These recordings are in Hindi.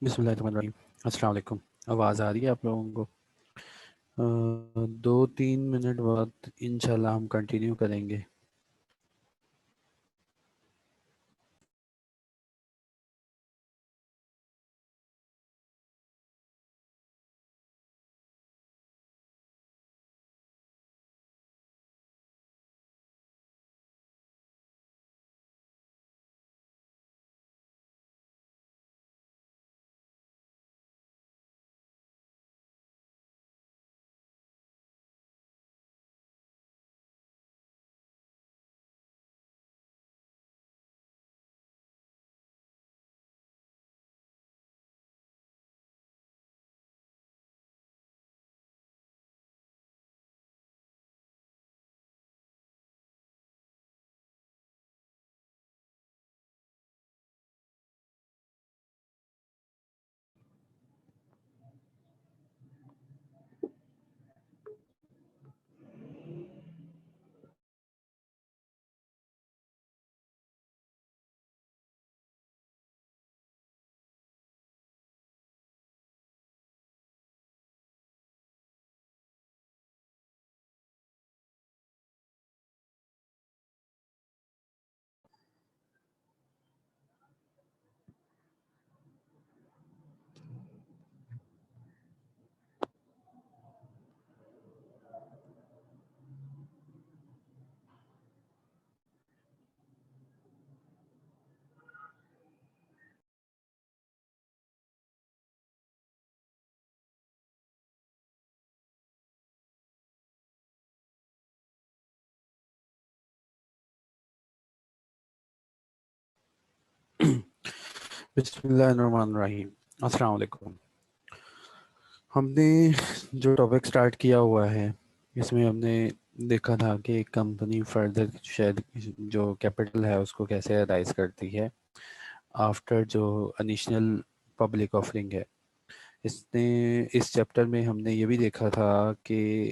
बिस्मिल्लाहिर्रहमानिर्रहीम। अस्सलाम वालेकुम। आवाज़ आ रही है आप लोगों को? 2-3 मिनट बाद इंशाल्लाह हम कंटिन्यू करेंगे। बिस्मिल्लाहिर्रहमानिर्रहीम। अस्सलाम वालेकुम। हमने जो टॉपिक स्टार्ट किया हुआ है इसमें हमने देखा था कि एक कंपनी फर्दर शायद जो कैपिटल है उसको कैसे राइज करती है आफ्टर जो इनिशियल पब्लिक ऑफरिंग है। इसने इस चैप्टर में हमने ये भी देखा था कि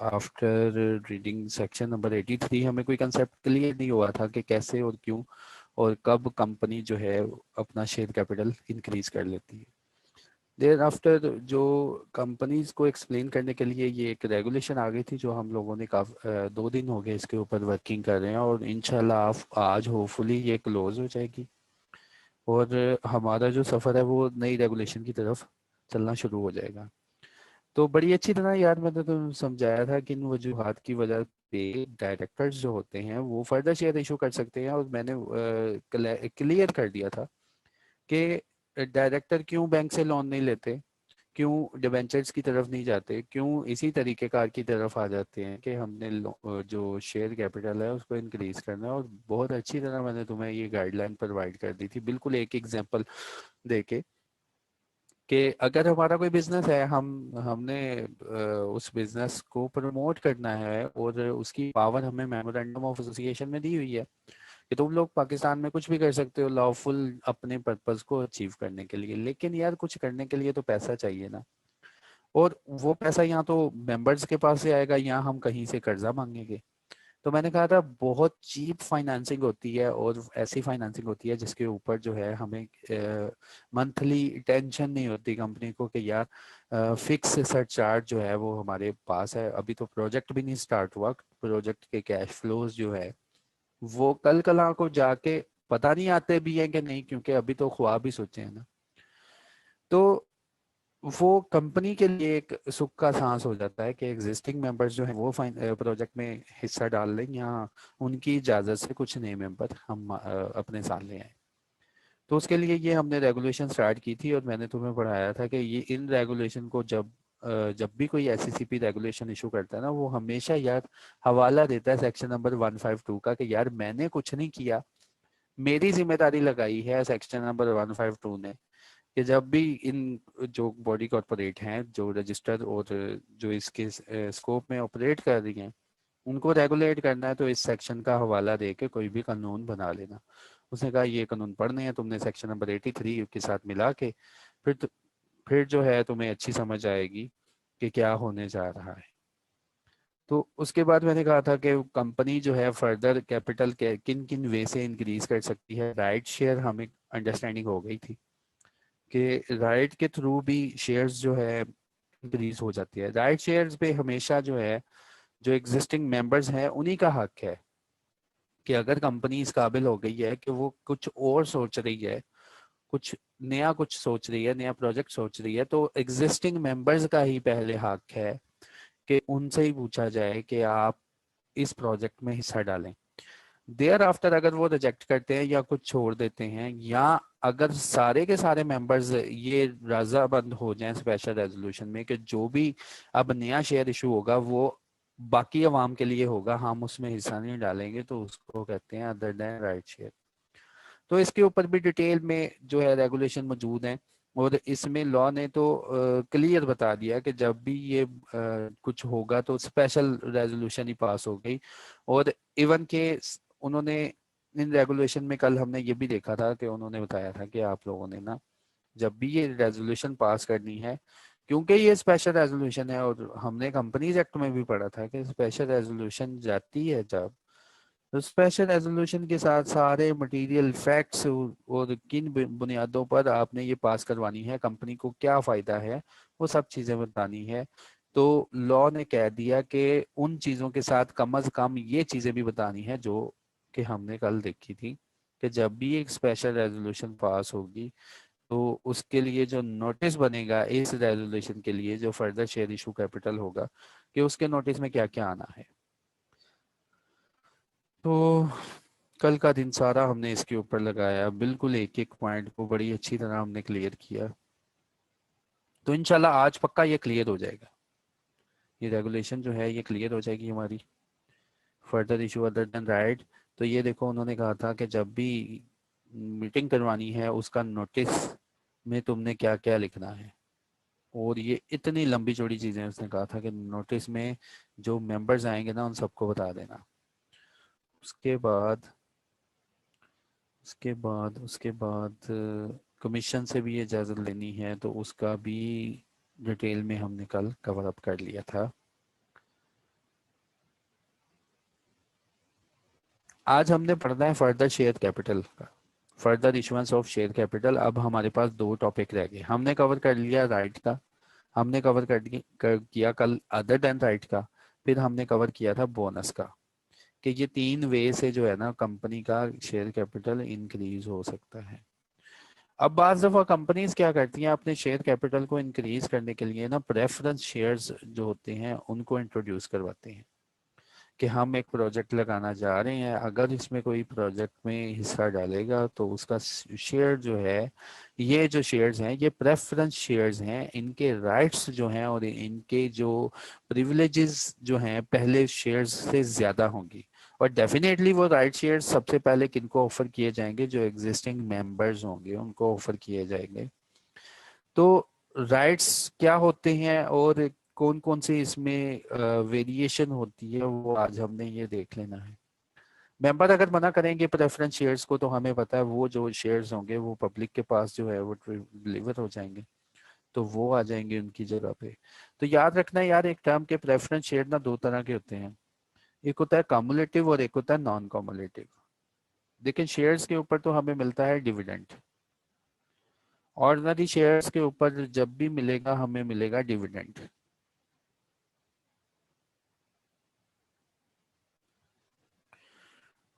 आफ्टर रीडिंग सेक्शन नंबर 83 हमें कोई कंसेप्ट क्लियर नहीं हुआ था कि कैसे और क्यों और कब कंपनी जो है अपना शेयर कैपिटल इंक्रीज कर लेती है। देर आफ्टर जो कंपनीज को एक्सप्लेन करने के लिए ये एक रेगुलेशन आ गई थी जो हम लोगों ने 2 दिन हो गए इसके ऊपर वर्किंग कर रहे हैं और इंशाल्लाह आज होपफुली ये क्लोज हो जाएगी और हमारा जो सफ़र है वो नई रेगुलेशन की तरफ चलना शुरू हो जाएगा। तो बड़ी अच्छी तरह यार मैंने तो समझाया था कि इन वजूहात की वजह पे डायरेक्टर्स जो होते हैं वो फर्दर शेयर इशू कर सकते हैं और मैंने क्लियर कर दिया था कि डायरेक्टर क्यों बैंक से लोन नहीं लेते, क्यों डिबेंचर्स की तरफ नहीं जाते, क्यों इसी तरीके कार की तरफ आ जाते हैं कि हमने जो शेयर कैपिटल है उसको इंक्रीज करना है। और बहुत अच्छी तरह मैंने तुम्हें ये गाइडलाइन प्रोवाइड कर दी थी बिल्कुल एक एग्जांपल देके कि अगर हमारा कोई बिजनेस है हमने उस बिजनेस को प्रमोट करना है और उसकी पावर हमें मेमोरेंडम ऑफ एसोसिएशन में दी हुई है कि तुम लोग पाकिस्तान में कुछ भी कर सकते हो लॉफुल अपने पर्पस को अचीव करने के लिए, लेकिन यार कुछ करने के लिए तो पैसा चाहिए ना। और वो पैसा यहाँ तो मेंबर्स के पास से आएगा, यहाँ हम कहीं से कर्जा मांगेंगे। तो मैंने कहा था बहुत चीप फाइनेंसिंग होती है और ऐसी फाइनेंसिंग होती है जिसके ऊपर जो है हमें मंथली टेंशन नहीं होती कंपनी को कि यार फिक्स सरचार्ज जो है वो हमारे पास है। अभी तो प्रोजेक्ट भी नहीं स्टार्ट हुआ, प्रोजेक्ट के कैश फ्लोज जो है वो कल कला को जाके पता नहीं आते भी हैं कि नहीं, क्योंकि अभी तो ख्वाब ही सोचे हैं ना। तो वो कंपनी के लिए एक सुख का सांस हो जाता है कि एग्जिस्टिंग मेंबर्स जो हैं वो प्रोजेक्ट में हिस्सा डाल लें या उनकी इजाज़त से कुछ नए मेंबर हम अपने साथ ले आए। तो उसके लिए ये हमने रेगुलेशन स्टार्ट की थी और मैंने तुम्हें पढ़ाया था कि ये इन रेगुलेशन को जब भी कोई एससीसीपी रेगुलेशन इशू करता है ना वो हमेशा यार हवाला देता है सेक्शन नंबर 152 का कि यार मैंने कुछ नहीं किया, मेरी जिम्मेदारी लगाई है सेक्शन नंबर 152 ने कि जब भी इन जो बॉडी कॉर्पोरेट हैं जो रजिस्टर और जो इसके स्कोप में ऑपरेट कर रही हैं उनको रेगुलेट करना है तो इस सेक्शन का हवाला दे के कोई भी कानून बना लेना। उसने कहा ये कानून पढ़ने हैं तुमने सेक्शन नंबर 83 के साथ मिला के, फिर फिर जो है तुम्हें अच्छी समझ आएगी कि क्या होने जा रहा है। तो उसके बाद मैंने कहा था कि कंपनी जो है फर्दर कैपिटल के किन किन वे से इंक्रीज कर सकती है। राइट शेयर हमें अंडरस्टैंडिंग हो गई थी कि राइट के थ्रू भी शेयर्स जो है इंक्रीज हो जाती है। राइट शेयर्स पे हमेशा जो है जो एग्जिस्टिंग मेंबर्स हैं उन्हीं का हक है कि अगर कंपनी इस काबिल हो गई है कि वो कुछ और सोच रही है, कुछ सोच रही है, नया प्रोजेक्ट सोच रही है, तो एग्जिस्टिंग मेंबर्स का ही पहले हक है कि उनसे ही पूछा जाए कि आप इस प्रोजेक्ट में हिस्सा डालें। देयर आफ्टर अगर वो रिजेक्ट करते हैं या कुछ छोड़ देते हैं, या अगर सारे के सारे मेंबर्स ये रजामंद हो जाएं स्पेशल रेजोल्यूशन में कि जो भी अब नया शेयर इशू होगा वो बाकी अवाम के लिए होगा, हम उसमें हिस्सा नहीं डालेंगे, तो उसको कहते हैं अदर देन राइट शेयर। तो इसके ऊपर भी डिटेल में जो है रेगुलेशन मौजूद है, और इसमें लॉ ने तो क्लियर बता दिया कि जब भी ये कुछ होगा तो स्पेशल रेजोल्यूशन ही पास हो गई। और इवन के उन्होंने इन रेगुलेशन में, कल हमने ये भी देखा था कि उन्होंने बताया था कि आप लोगों ने ना जब भी ये रेजोल्यूशन पास करनी है, क्योंकि ये स्पेशल रेजोल्यूशन है, और हमने कंपनीज एक्ट में भी पढ़ा था कि स्पेशल रेजोल्यूशन जाती है जब, तो स्पेशल रेजोल्यूशन के साथ सारे मटेरियल फैक्ट्स और किन बुनियादों पर आपने ये पास करवानी है, कंपनी को क्या फ़ायदा है, वो सब चीज़ें बतानी है। तो लॉ ने कह दिया कि उन चीज़ों के साथ कम अज़ कम ये चीज़ें भी बतानी है जो कि हमने कल देखी थी, कि जब भी एक स्पेशल रेजोल्यूशन पास होगी तो उसके लिए जो नोटिस बनेगा इस रेजोल्यूशन के लिए, जो फर्दर शेयर इशू कैपिटल होगा, कि उसके नोटिस में क्या क्या आना है। तो कल का दिन सारा हमने इसके ऊपर लगाया, बिल्कुल एक एक पॉइंट को बड़ी अच्छी तरह हमने क्लियर किया। तो इंशाल्लाह आज पक्का ये क्लियर हो जाएगा, ये रेगुलेशन जो है ये क्लियर हो जाएगी हमारी। Further issue other than right, तो ये देखो उन्होंने कहा था कि जब भी मीटिंग करवानी है उसका नोटिस में तुमने क्या क्या लिखना है, और ये इतनी लंबी चौड़ी चीज़ें उसने कहा था कि नोटिस में जो मेंबर्स आएंगे ना उन सबको बता देना। उसके बाद उसके बाद कमीशन से भी ये इजाज़त लेनी है, तो उसका भी डिटेल में हमने कल कवर अप कर लिया था। आज हमने पढ़ना है फर्दर शेयर कैपिटल का, further issuance of share capital. अब हमारे पास दो टॉपिक रह गए, हमने कवर कर लिया राइट का, हमने कवर किया कल अदर देन राइट का, फिर हमने कवर किया था बोनस का, कि ये तीन वे से जो है ना कंपनी का शेयर कैपिटल इंक्रीज हो सकता है। अब बाज दफा कंपनीज क्या करती हैं, अपने शेयर कैपिटल को इंक्रीज करने के लिए ना प्रेफरेंस शेयर्स जो होते हैं उनको इंट्रोड्यूस करवाते हैं, कि हम एक प्रोजेक्ट लगाना जा रहे हैं, अगर इसमें कोई प्रोजेक्ट में हिस्सा डालेगा तो उसका शेयर जो है, ये जो शेयर्स हैं ये प्रेफरेंस शेयर्स हैं, इनके राइट्स जो हैं और इनके जो प्रिविलेजेस जो हैं पहले शेयर्स से ज़्यादा होंगी। और डेफिनेटली वो राइट शेयर्स सबसे पहले किनको ऑफर किए जाएंगे, जो एग्जिस्टिंग मेंबर्स होंगे उनको ऑफर किए जाएंगे। तो राइट्स क्या होते हैं और कौन कौन से इसमें वेरिएशन होती है, वो आज हमने ये देख लेना है। मेंबर अगर मना करेंगे प्रेफरेंस शेयर्स को, तो हमें पता है वो जो शेयर्स होंगे वो पब्लिक के पास जो है वो डिलीवर हो जाएंगे, तो वो आ जाएंगे उनकी जगह पे। तो याद रखना यार, एक टर्म के प्रेफरेंस शेयर ना दो तरह के होते हैं, एक होता है कम्युलेटिव और एक होता है नॉन कम्युलेटिव। लेकिन शेयर्स के ऊपर तो हमें मिलता है डिविडेंड, ऑर्डिनरी शेयर्स के ऊपर जब भी मिलेगा हमें मिलेगा डिविडेंड।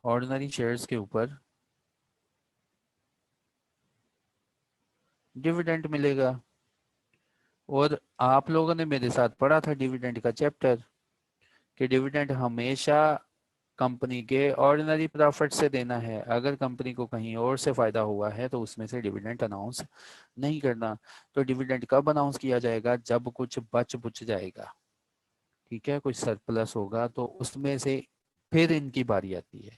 ऑर्डिनरी शेयर्स के ऊपर डिविडेंड मिलेगा। और आप लोगों ने मेरे साथ पढ़ा था डिविडेंड का चैप्टर, कि डिविडेंड हमेशा कंपनी के ऑर्डिनरी प्रॉफिट से देना है, अगर कंपनी को कहीं और से फायदा हुआ है तो उसमें से डिविडेंड अनाउंस नहीं करना। तो डिविडेंड कब अनाउंस किया जाएगा, जब कुछ बच बुच जाएगा, ठीक है, कुछ सरप्लस होगा तो उसमें से फिर इनकी बारी आती है।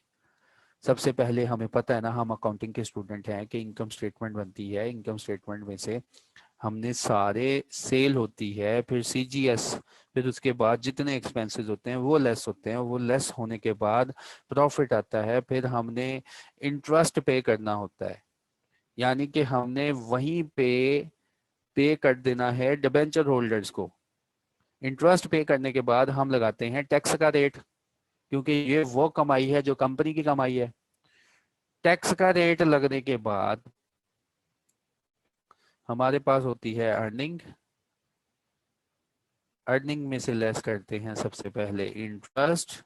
सबसे पहले हमें पता है ना, हम अकाउंटिंग के स्टूडेंट हैं, कि इनकम स्टेटमेंट बनती है, इनकम स्टेटमेंट में से हमने सारे सेल होती है, फिर सीजीएस, फिर उसके बाद जितने एक्सपेंसेस होते हैं वो लेस होते हैं, वो लेस होने के बाद प्रॉफिट आता है, फिर हमने इंटरेस्ट पे करना होता है, यानी कि हमने वहीं पे कर देना है डिबेंचर होल्डर्स को। इंटरेस्ट पे करने के बाद हम लगाते हैं टैक्स का रेट, क्योंकि ये वो कमाई है जो कंपनी की कमाई है। टैक्स का रेट लगने के बाद हमारे पास होती है अर्निंग। अर्निंग में से लेस करते हैं सबसे पहले इंटरेस्ट।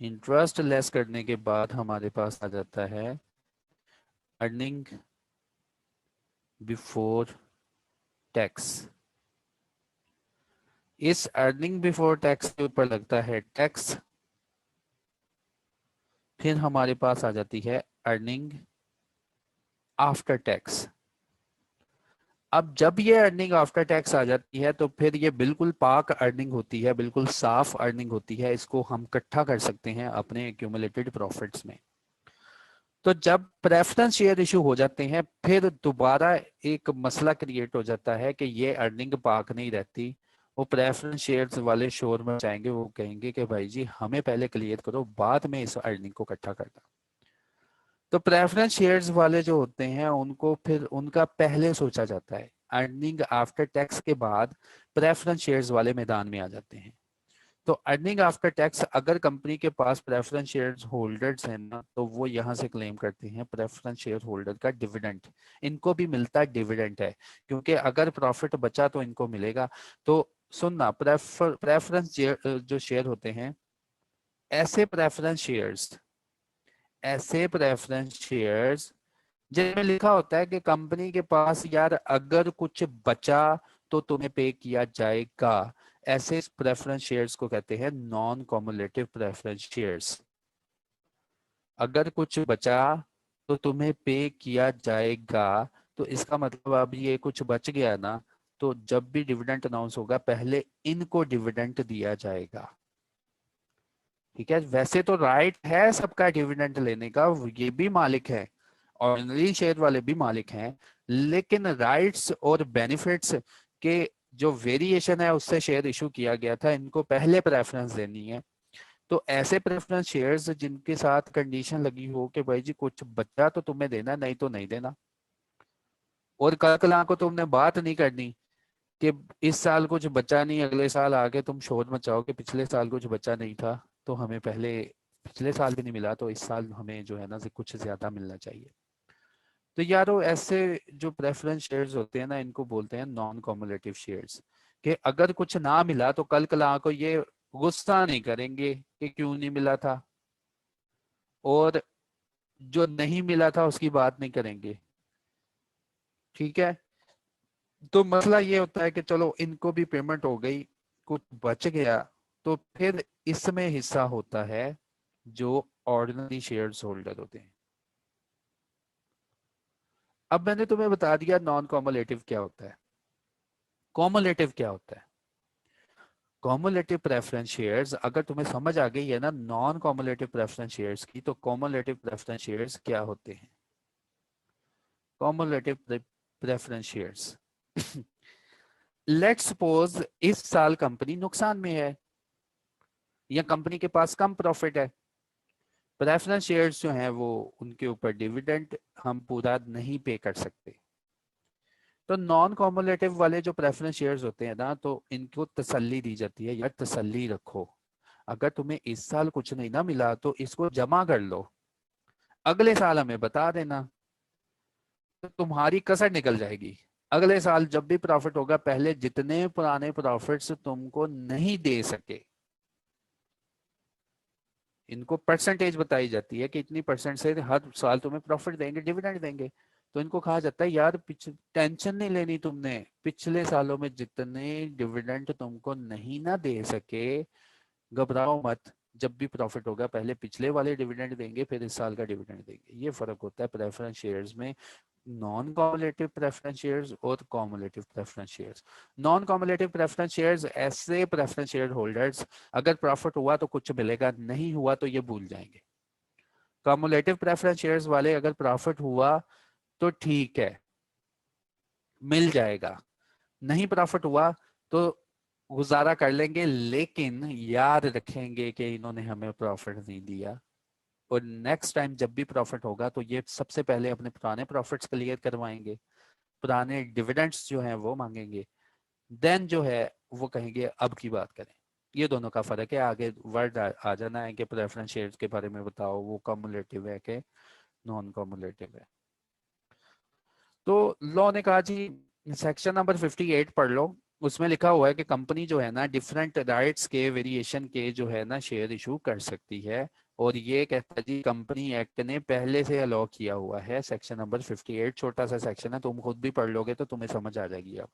इंटरेस्ट लेस करने के बाद हमारे पास आ जाता है अर्निंग बिफोर टैक्स। इस अर्निंग बिफोर टैक्स के ऊपर लगता है टैक्स। फिर हमारे पास आ जाती है अर्निंग आफ्टर टैक्स। अब जब ये अर्निंग आफ्टर टैक्स आ जाती है तो फिर ये बिल्कुल पाक अर्निंग होती है, बिल्कुल साफ अर्निंग होती है। इसको हम इकट्ठा कर सकते हैं अपने एक्यूमुलेटेड प्रॉफिट्स में। तो जब प्रेफरेंस शेयर इशू हो जाते हैं फिर दोबारा एक मसला क्रिएट हो जाता है कि ये अर्निंग पाक नहीं रहती। वो प्रेफरेंस शेयर्स वाले शोर में जाएंगे, वो कहेंगे कि भाई जी हमें पहले क्लियर करो, बाद में इस अर्निंग को इकट्ठा करना। तो प्रेफरेंस शेयर्स वाले जो होते हैं उनको फिर उनका पहले सोचा जाता है। अर्निंग आफ्टर टैक्स के बाद प्रेफरेंस शेयर्स वाले मैदान में आ जाते हैं। तो अर्निंग आफ्टर टैक्स अगर कंपनी के पास प्रेफरेंस शेयर होल्डर्स हैं ना, तो वो यहाँ से क्लेम करते हैं प्रेफरेंस शेयर होल्डर का डिविडेंड। इनको भी मिलता डिविडेंड है, क्योंकि अगर प्रॉफिट बचा तो इनको मिलेगा। तो सुनना, प्रेफरेंस जो शेयर होते हैं, ऐसे प्रेफरेंस शेयर्स ऐसे प्रेफरेंस शेयर्स जिनमें लिखा होता है कि कंपनी के पास यार अगर कुछ बचा तो तुम्हें पे किया जाएगा, ऐसे प्रेफरेंस शेयर्स को कहते हैं नॉन कॉमुलेटिव प्रेफरेंस शेयर्स। अगर कुछ बचा तो तुम्हें पे किया जाएगा, तो इसका मतलब अब ये कुछ बच गया ना, तो जब भी डिविडेंड अनाउंस होगा पहले इनको डिविडेंड दिया जाएगा। ठीक है, वैसे तो राइट है सबका डिविडेंड लेने का, ये भी मालिक है, ऑर्डिनरी शेयर वाले भी मालिक हैं, लेकिन राइट्स और बेनिफिट्स के जो वेरिएशन है उससे शेयर इशू किया गया था, इनको पहले प्रेफरेंस देनी है। तो ऐसे प्रेफरेंस शेयर्स जिनके साथ कंडीशन लगी हो कि भाई जी कुछ बचा तो तुम्हें देना, नहीं तो नहीं देना, और कल कला को तुमने बात नहीं करनी कि इस साल कुछ बचा नहीं, अगले साल आगे तुम शोर मचाओ कि पिछले साल कुछ बचा नहीं था तो हमें पहले पिछले साल भी नहीं मिला तो इस साल हमें जो है ना कुछ ज्यादा मिलना चाहिए। तो यारो ऐसे जो प्रेफरेंस शेयर्स होते हैं ना, इनको बोलते हैं नॉन कॉमुलेटिव शेयर्स। कि अगर कुछ ना मिला तो कल कला को ये गुस्सा नहीं करेंगे कि क्यों नहीं मिला था, और जो नहीं मिला था उसकी बात नहीं करेंगे। ठीक है, तो मसला ये होता है कि चलो इनको भी पेमेंट हो गई, कुछ बच गया, तो फिर इसमें हिस्सा होता है जो ऑर्डिनरी शेयर्स होल्डर होते हैं। अब मैंने तुम्हें बता दिया नॉन कॉमुलेटिव क्या होता है, कॉमुलेटिव क्या होता है। कॉमुलेटिव प्रेफरेंस शेयर्स अगर तुम्हें समझ आ गई है ना नॉन कॉमुलेटिव प्रेफरेंस शेयर्स की, तो कॉमुलेटिव प्रेफरेंस शेयर्स क्या होते हैं। Cumulative preference shares let's suppose इस साल कंपनी नुकसान में है या कंपनी के पास कम प्रॉफिट है। प्रेफरेंस शेयर्स जो हैं वो उनके ऊपर डिविडेंड हम पूरा नहीं पे कर सकते। तो नॉन कॉमुलेटिव वाले जो प्रेफरेंस शेयर्स होते हैं ना, तो इनको तसल्ली दी जाती है, यार तसल्ली रखो, अगर तुम्हें इस साल कुछ नहीं ना मिला तो इसको जमा कर लो, अगले साल हमें बता देना, तो तुम्हारी कसर निकल जाएगी। अगले साल जब भी प्रॉफिट होगा, पहले जितने पुराने प्रॉफिट्स तुमको नहीं दे सके, इनको परसेंटेज बताई जाती है कि इतनी परसेंट से हर साल तुम्हें प्रॉफिट देंगे, डिविडेंड देंगे। तो इनको कहा जाता है यार टेंशन नहीं लेनी तुमने, पिछले सालों में जितने डिविडेंड तुमको नहीं ना दे सके, घबराओ मत, जब भी प्रॉफिट होगा पहले पिछले वाले डिविडेंड देंगे फिर इस साल का डिविडेंड देंगे। ये फर्क होता है प्रेफरेंस शेयर्स में, नॉन कॉमुलेटिव प्रेफरेंस शेयर्स और cumulative preference shares. Non cumulative preference shares ऐसे प्रेफरेंस शेयर होल्डर्स, अगर प्रॉफिट हुआ तो कुछ मिलेगा, नहीं हुआ तो ये भूल जाएंगे। कॉमुलेटिव प्रेफरेंस शेयर्स वाले अगर प्रॉफिट हुआ तो ठीक है, मिल जाएगा, नहीं प्रॉफिट हुआ तो गुजारा कर लेंगे, लेकिन याद रखेंगे कि इन्होंने हमें प्रॉफिट नहीं दिया, और नेक्स्ट टाइम जब भी प्रॉफिट होगा तो ये सबसे पहले अपने पुराने प्रॉफिट्स क्लियर करवाएंगे, पुराने डिविडेंड्स जो हैं वो मांगेंगे, देन जो है वो कहेंगे अब की बात करें। ये दोनों का फर्क है। आगे वर्ड आ जाना है कि प्रेफरेंस शेयर्स के बारे में बताओ, वो कम्युलेटिव है कि नॉन कॉमुलेटिव है। तो लॉ ने कहा जी सेक्शन नंबर 58 पढ़ लो, उसमें लिखा हुआ है कि कंपनी जो है ना डिफरेंट राइट्स के वेरिएशन के जो है ना शेयर इशू कर सकती है, और ये कहता है जी कंपनी एक्ट ने पहले से अलाउ किया हुआ है। सेक्शन नंबर 58 छोटा सा सेक्शन है, तुम खुद भी पढ़ लोगे तो तुम्हें समझ आ जाएगी अब।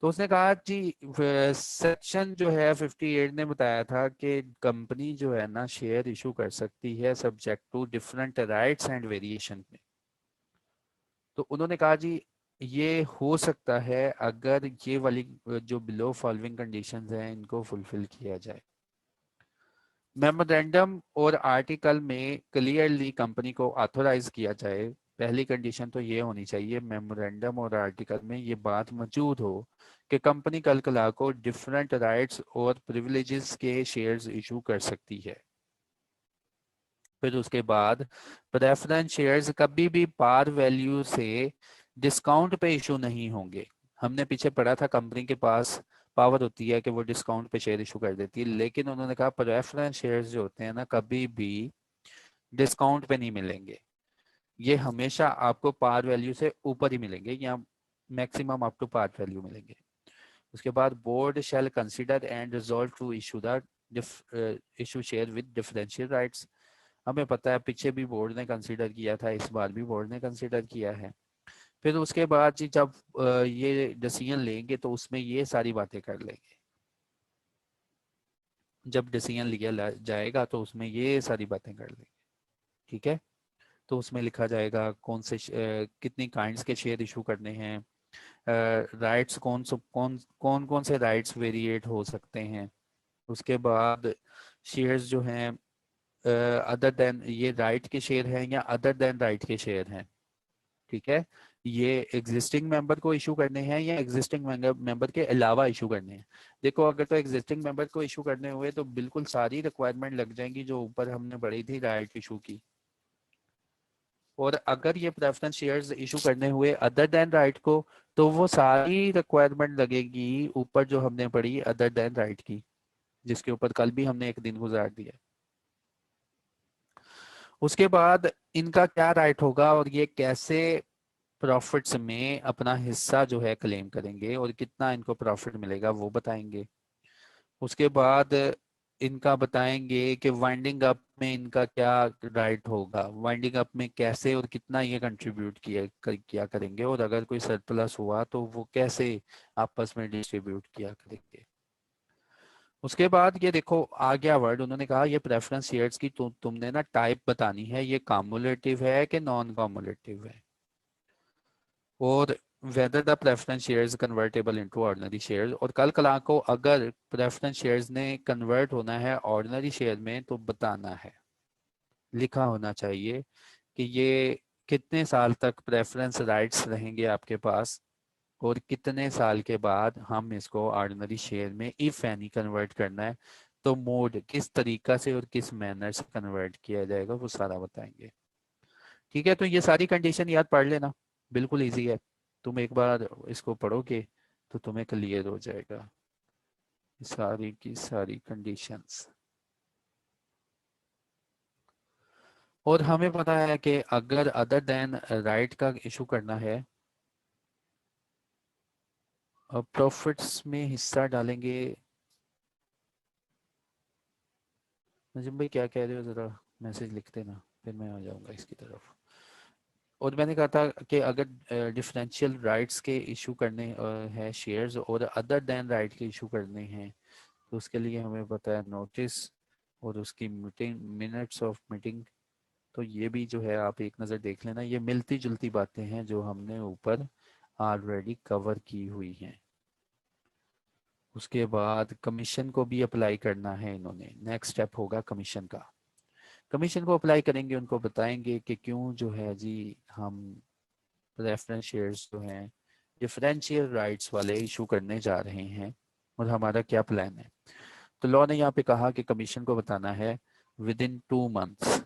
तो उसने कहा जी सेक्शन जो है 58 ने बताया था कि कंपनी जो है ना शेयर इशू कर सकती है subject to different rights and variation में। तो उन्होंने कहा जी ये हो सकता है अगर ये वाली जो बिलो फॉलोइंग कंडीशंस हैं इनको फुलफिल किया जाए। मेमोरेंडम और आर्टिकल में क्लियरली कंपनी को ऑथोराइज किया जाए। पहली कंडीशन तो ये होनी चाहिए मेमोरेंडम और आर्टिकल में ये बात मौजूद हो कि कंपनी कल कला को डिफरेंट राइट्स और प्रिविलेजेस के शेयर्स इशू कर सकती है। फिर उसके बाद प्रेफरेंस शेयर्स कभी भी पार वैल्यू से डिस्काउंट पे इशू नहीं होंगे। हमने पीछे पढ़ा था कंपनी के पास पावर होती है कि वो डिस्काउंट पे शेयर इशू कर देती है, लेकिन उन्होंने कहा प्रेफरेंस शेयर्स जो होते हैं ना कभी भी डिस्काउंट पे नहीं मिलेंगे, ये हमेशा आपको पार वैल्यू से ऊपर ही मिलेंगे या maximum up to par value मिलेंगे। उसके बाद board shall consider and resolve to issue the issue share with differential rights. हमें पता है पीछे भी बोर्ड ने कंसीडर किया था, इस बार भी बोर्ड ने कंसीडर किया है। फिर उसके बाद जी जब ये डिसीजन लेंगे तो उसमें ये सारी बातें कर लेंगे। जब डिसीजन लिया जाएगा तो उसमें ये सारी बातें कर लेंगे। ठीक है, तो उसमें लिखा जाएगा कौन से कितनी काइंड्स के शेयर इशू करने हैं, राइट्स कौन कौन कौन से राइट्स वेरिएट हो सकते हैं। उसके बाद शेयर्स जो हैं अदर देन ये राइट के शेयर हैं या अदर देन राइट के शेयर हैं। ठीक है, ये एग्जिस्टिंग मेंबर को इशू करने हैं या एग्जिस्टिंग मेंबर के अलावा इशू करने हैं। देखो अगर तो एग्जिस्टिंग मेंबर को इशू करने हुए तो बिल्कुल सारी रिक्वायरमेंट लग जाएंगी जो ऊपर हमने पढ़ी थी राइट इशू की। और अगर ये प्रेफरेंस शेयर्स इशू करने हुए अदर देन राइट को, तो वो सारी रिक्वायरमेंट लगेगी ऊपर जो हमने पढ़ी अदर देन राइट की, जिसके ऊपर कल भी हमने एक दिन गुजार दिया। उसके बाद इनका क्या राइट होगा और ये कैसे प्रॉफिट्स में अपना हिस्सा जो है क्लेम करेंगे और कितना इनको प्रॉफिट मिलेगा वो बताएंगे। उसके बाद इनका बताएंगे कि वाइंडिंग अप में इनका क्या राइट होगा, वाइंडिंग अप में कैसे और कितना ये कंट्रीब्यूट किया करेंगे, और अगर कोई सरप्लस हुआ तो वो कैसे आपस में डिस्ट्रीब्यूट किया करेंगे। उसके बाद ये देखो आ गया वर्ड, उन्होंने कहा ये प्रेफरेंस शेयर्स की तुमने ना टाइप बतानी है, ये कॉमुलेटिव है कि नॉन कॉमुलेटिव है, और whether the preference shares convertible into ordinary shares. और कल कला को अगर प्रेफरेंस शेयर्स ने कन्वर्ट होना है ऑर्डिनरी शेयर में तो बताना है, लिखा होना चाहिए कि ये कितने साल तक प्रेफरेंस राइट्स रहेंगे आपके पास, और कितने साल के बाद हम इसको ऑर्डिनरी शेयर में इफ एनी कन्वर्ट करना है तो मोड किस तरीका से और किस मैनर से कन्वर्ट किया जाएगा वो सारा बताएंगे। ठीक है, तो ये सारी कंडीशन याद पढ़ लेना, बिल्कुल इजी है। तुम एक बार इसको पढ़ोगे तो तुम्हें क्लियर हो जाएगा सारी की सारी कंडीशंस। और हमें पता है कि अगर अदर देन राइट का इशू करना है, प्रॉफिट्स में हिस्सा डालेंगे। नजीम भाई क्या कह रहे हो, ज़रा मैसेज लिख देना फिर मैं आ जाऊंगा इसकी तरफ। और मैंने कहा था कि अगर डिफरेंशियल राइट्स के इशू करने हैं शेयर्स और अदर देन राइट के इशू करने हैं तो उसके लिए हमें पता है नोटिस और उसकी मीटिंग मिनट्स ऑफ मीटिंग। तो ये भी जो है आप एक नज़र देख लेना, ये मिलती जुलती बातें हैं जो हमने ऊपर ऑलरेडी कवर की हुई हैं। उसके बाद कमीशन को भी अप्लाई करना है इन्होंने, नेक्स्ट स्टेप होगा कमीशन का। कमीशन को अप्लाई करेंगे, उनको बताएंगे कि क्यों जो है जी हम प्रेफरेंस शेयर्स जो हैं डिफरेंशियल राइट्स वाले इशू करने जा रहे हैं और हमारा क्या प्लान है। तो लॉ ने यहाँ पे कहा कि कमीशन को बताना है विद इन 2 मंथ्स।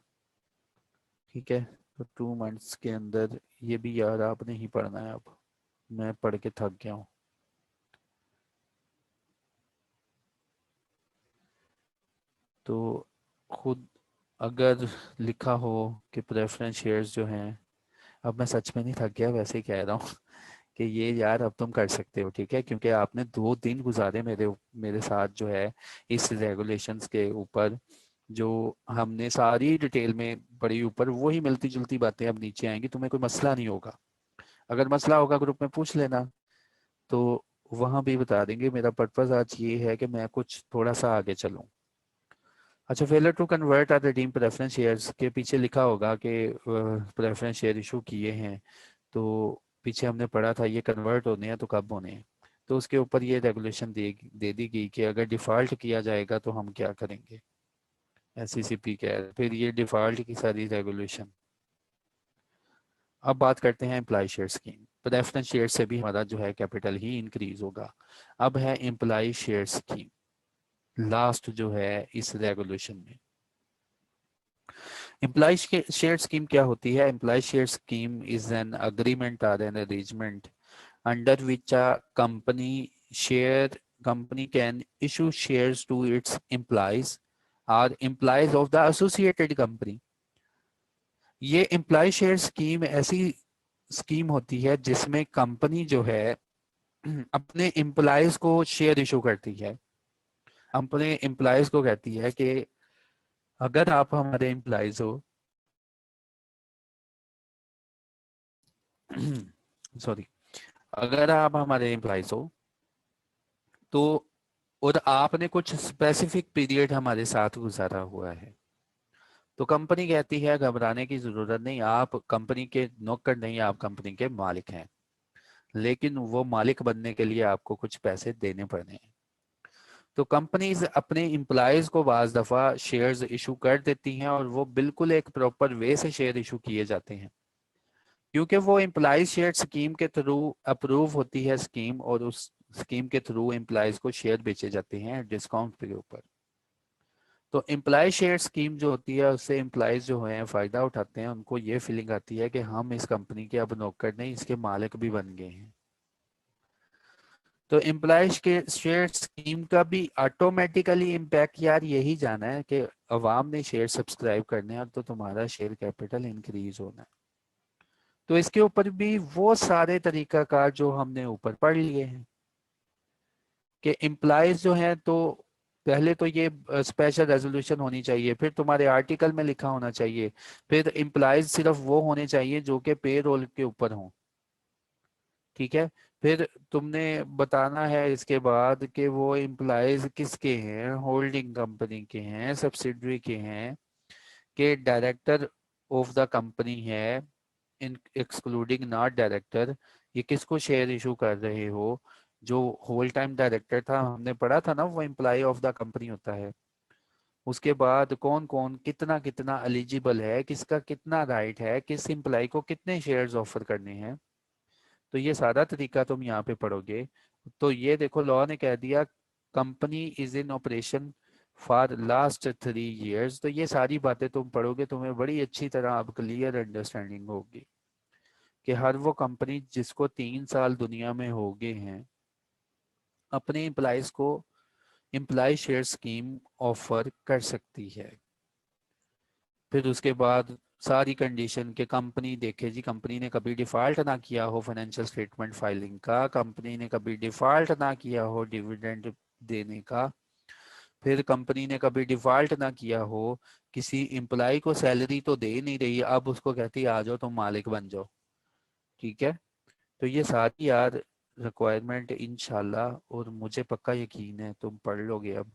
ठीक है, तो 2 मंथ्स के अंदर, ये भी यार आपने ही पढ़ना है, अब मैं पढ़ के थक गया हूँ। तो खुद अगर लिखा हो कि प्रेफरेंस शेयर्स जो हैं, अब मैं सच में नहीं थक गया, वैसे ही कह रहा हूँ कि ये यार अब तुम कर सकते हो, ठीक है, क्योंकि आपने 2 दिन गुजारे मेरे साथ जो है इस रेगुलेशंस के ऊपर, जो हमने सारी डिटेल में पढ़ी ऊपर, वही मिलती जुलती बातें अब नीचे आएंगी, तुम्हें कोई मसला नहीं होगा। अगर मसला होगा ग्रुप में पूछ लेना, तो वहां भी बता देंगे। मेरा पर्पज आज ये है कि मैं कुछ थोड़ा सा आगे चलूं। अच्छा, failure to convert or redeem preference shares के पीछे लिखा होगा कि प्रेफरेंस शेयर इशू किए हैं, तो पीछे हमने पढ़ा था ये कन्वर्ट होने हैं तो कब होने हैं। तो उसके ऊपर ये रेगुलेशन दे दी गई कि अगर डिफ़ॉल्ट किया जाएगा तो हम क्या करेंगे। एससीसीपी कह रहे फिर ये डिफ़ॉल्ट की सारी रेगुलेशन। अब बात करते हैं employ share scheme. Preference share से भी हमारा जो है कैपिटल ही इंक्रीज होगा। अब है एम्प्लॉय शेयर स्कीम, लास्ट जो है इस रेगुलेशन में। एम्प्लॉय शेयर स्कीम क्या होती है? Employ share scheme is an agreement और an arrangement under which a company can issue shares to its employees or employees of the associated company। ये एम्प्लॉय शेयर स्कीम ऐसी स्कीम होती है जिसमें कंपनी जो है अपने एम्प्लॉयज को शेयर इशू करती है। अपने एम्प्लॉयज को कहती है कि अगर आप हमारे एम्प्लॉयज हो सॉरी, अगर आप हमारे एम्प्लॉयज हो तो, और आपने कुछ स्पेसिफिक पीरियड हमारे साथ गुजारा हुआ है, तो कंपनी कहती है घबराने की जरूरत नहीं, आप कंपनी के नौकर नहीं, आप कंपनी के मालिक हैं, लेकिन वो मालिक बनने के लिए आपको कुछ पैसे देने पड़ने हैं। तो कंपनीज अपने एम्प्लॉयज को बाज दफा शेयर्स इशू कर देती हैं, और वो बिल्कुल एक प्रॉपर वे से शेयर इशू किए जाते हैं, क्योंकि वो एम्प्लॉयज शेयर स्कीम के थ्रू अप्रूव होती है स्कीम, और उस स्कीम के थ्रू एम्प्लॉयज को शेयर बेचे जाते हैं डिस्काउंट के ऊपर। तो एम्प्लॉय शेयर स्कीम जो होती है उससे एम्प्लॉयज जो हैं फायदा उठाते हैं, उनको ये फीलिंग आती है कि हम इस कंपनी के अब नौकर नहीं, इसके मालिक भी बन गए हैं। तो एम्प्लॉयज के शेयर स्कीम का भी ऑटोमेटिकली इम्पैक्ट यार यही जाना है कि अवाम ने शेयर सब्सक्राइब करने हैं, तो तुम्हारा शेयर कैपिटल इंक्रीज होना है। तो इसके ऊपर भी वो सारे तरीकाकार जो हमने ऊपर पढ़ लिए हैं कि एम्प्लॉयज जो हैं, तो पहले तो ये स्पेशल रेजोल्यूशन होनी चाहिए, फिर तुम्हारे आर्टिकल में लिखा होना चाहिए, फिर एम्प्लॉयज सिर्फ वो होने चाहिए जो कि पे रोल के ऊपर हों, ठीक है। फिर तुमने बताना है इसके बाद कि वो एम्प्लॉयज किसके हैं, होल्डिंग कंपनी के हैं, सब्सिडरी के हैं, कि डायरेक्टर ऑफ द कंपनी है, इन एक्सक्लूडिंग नॉट डायरेक्टर, ये किसको शेयर इशू कर रहे हो। जो होल टाइम डायरेक्टर था हमने पढ़ा था ना, वो एम्प्लॉय ऑफ द कंपनी होता है। उसके बाद कौन कौन कितना कितना एलिजिबल है, किसका कितना राइट है, किस एम्प्लॉय को कितने शेयर्स ऑफर करने हैं, तो ये सारा तरीका तुम यहाँ पे पढ़ोगे। तो ये देखो लॉ ने कह दिया company is in operation for last 3 years, तो ये सारी बातें तुम पढ़ोगे, तुम्हें बड़ी अच्छी तरह अब क्लियर अंडरस्टैंडिंग होगी कि हर वो कंपनी जिसको 3 साल दुनिया में हो गए हैं अपने एम्प्लॉयज को एम्प्लॉय शेयर स्कीम ऑफर कर सकती है। फिर उसके बाद सारी कंडीशन के कंपनी देखे जी, कंपनी ने कभी डिफॉल्ट ना किया हो फाइनेंशियल स्टेटमेंट फाइलिंग का, कंपनी ने कभी डिफॉल्ट ना किया हो डिविडेंड देने का, फिर कंपनी ने कभी डिफॉल्ट ना किया हो, किसी एम्प्लॉय को सैलरी तो दे नहीं रही, अब उसको कहती है आ जाओ तुम मालिक बन जाओ, ठीक है। तो ये सारी यार रिक्वायरमेंट इंशाल्लाह, और मुझे पक्का यकीन है तुम पढ़ लोगे अब,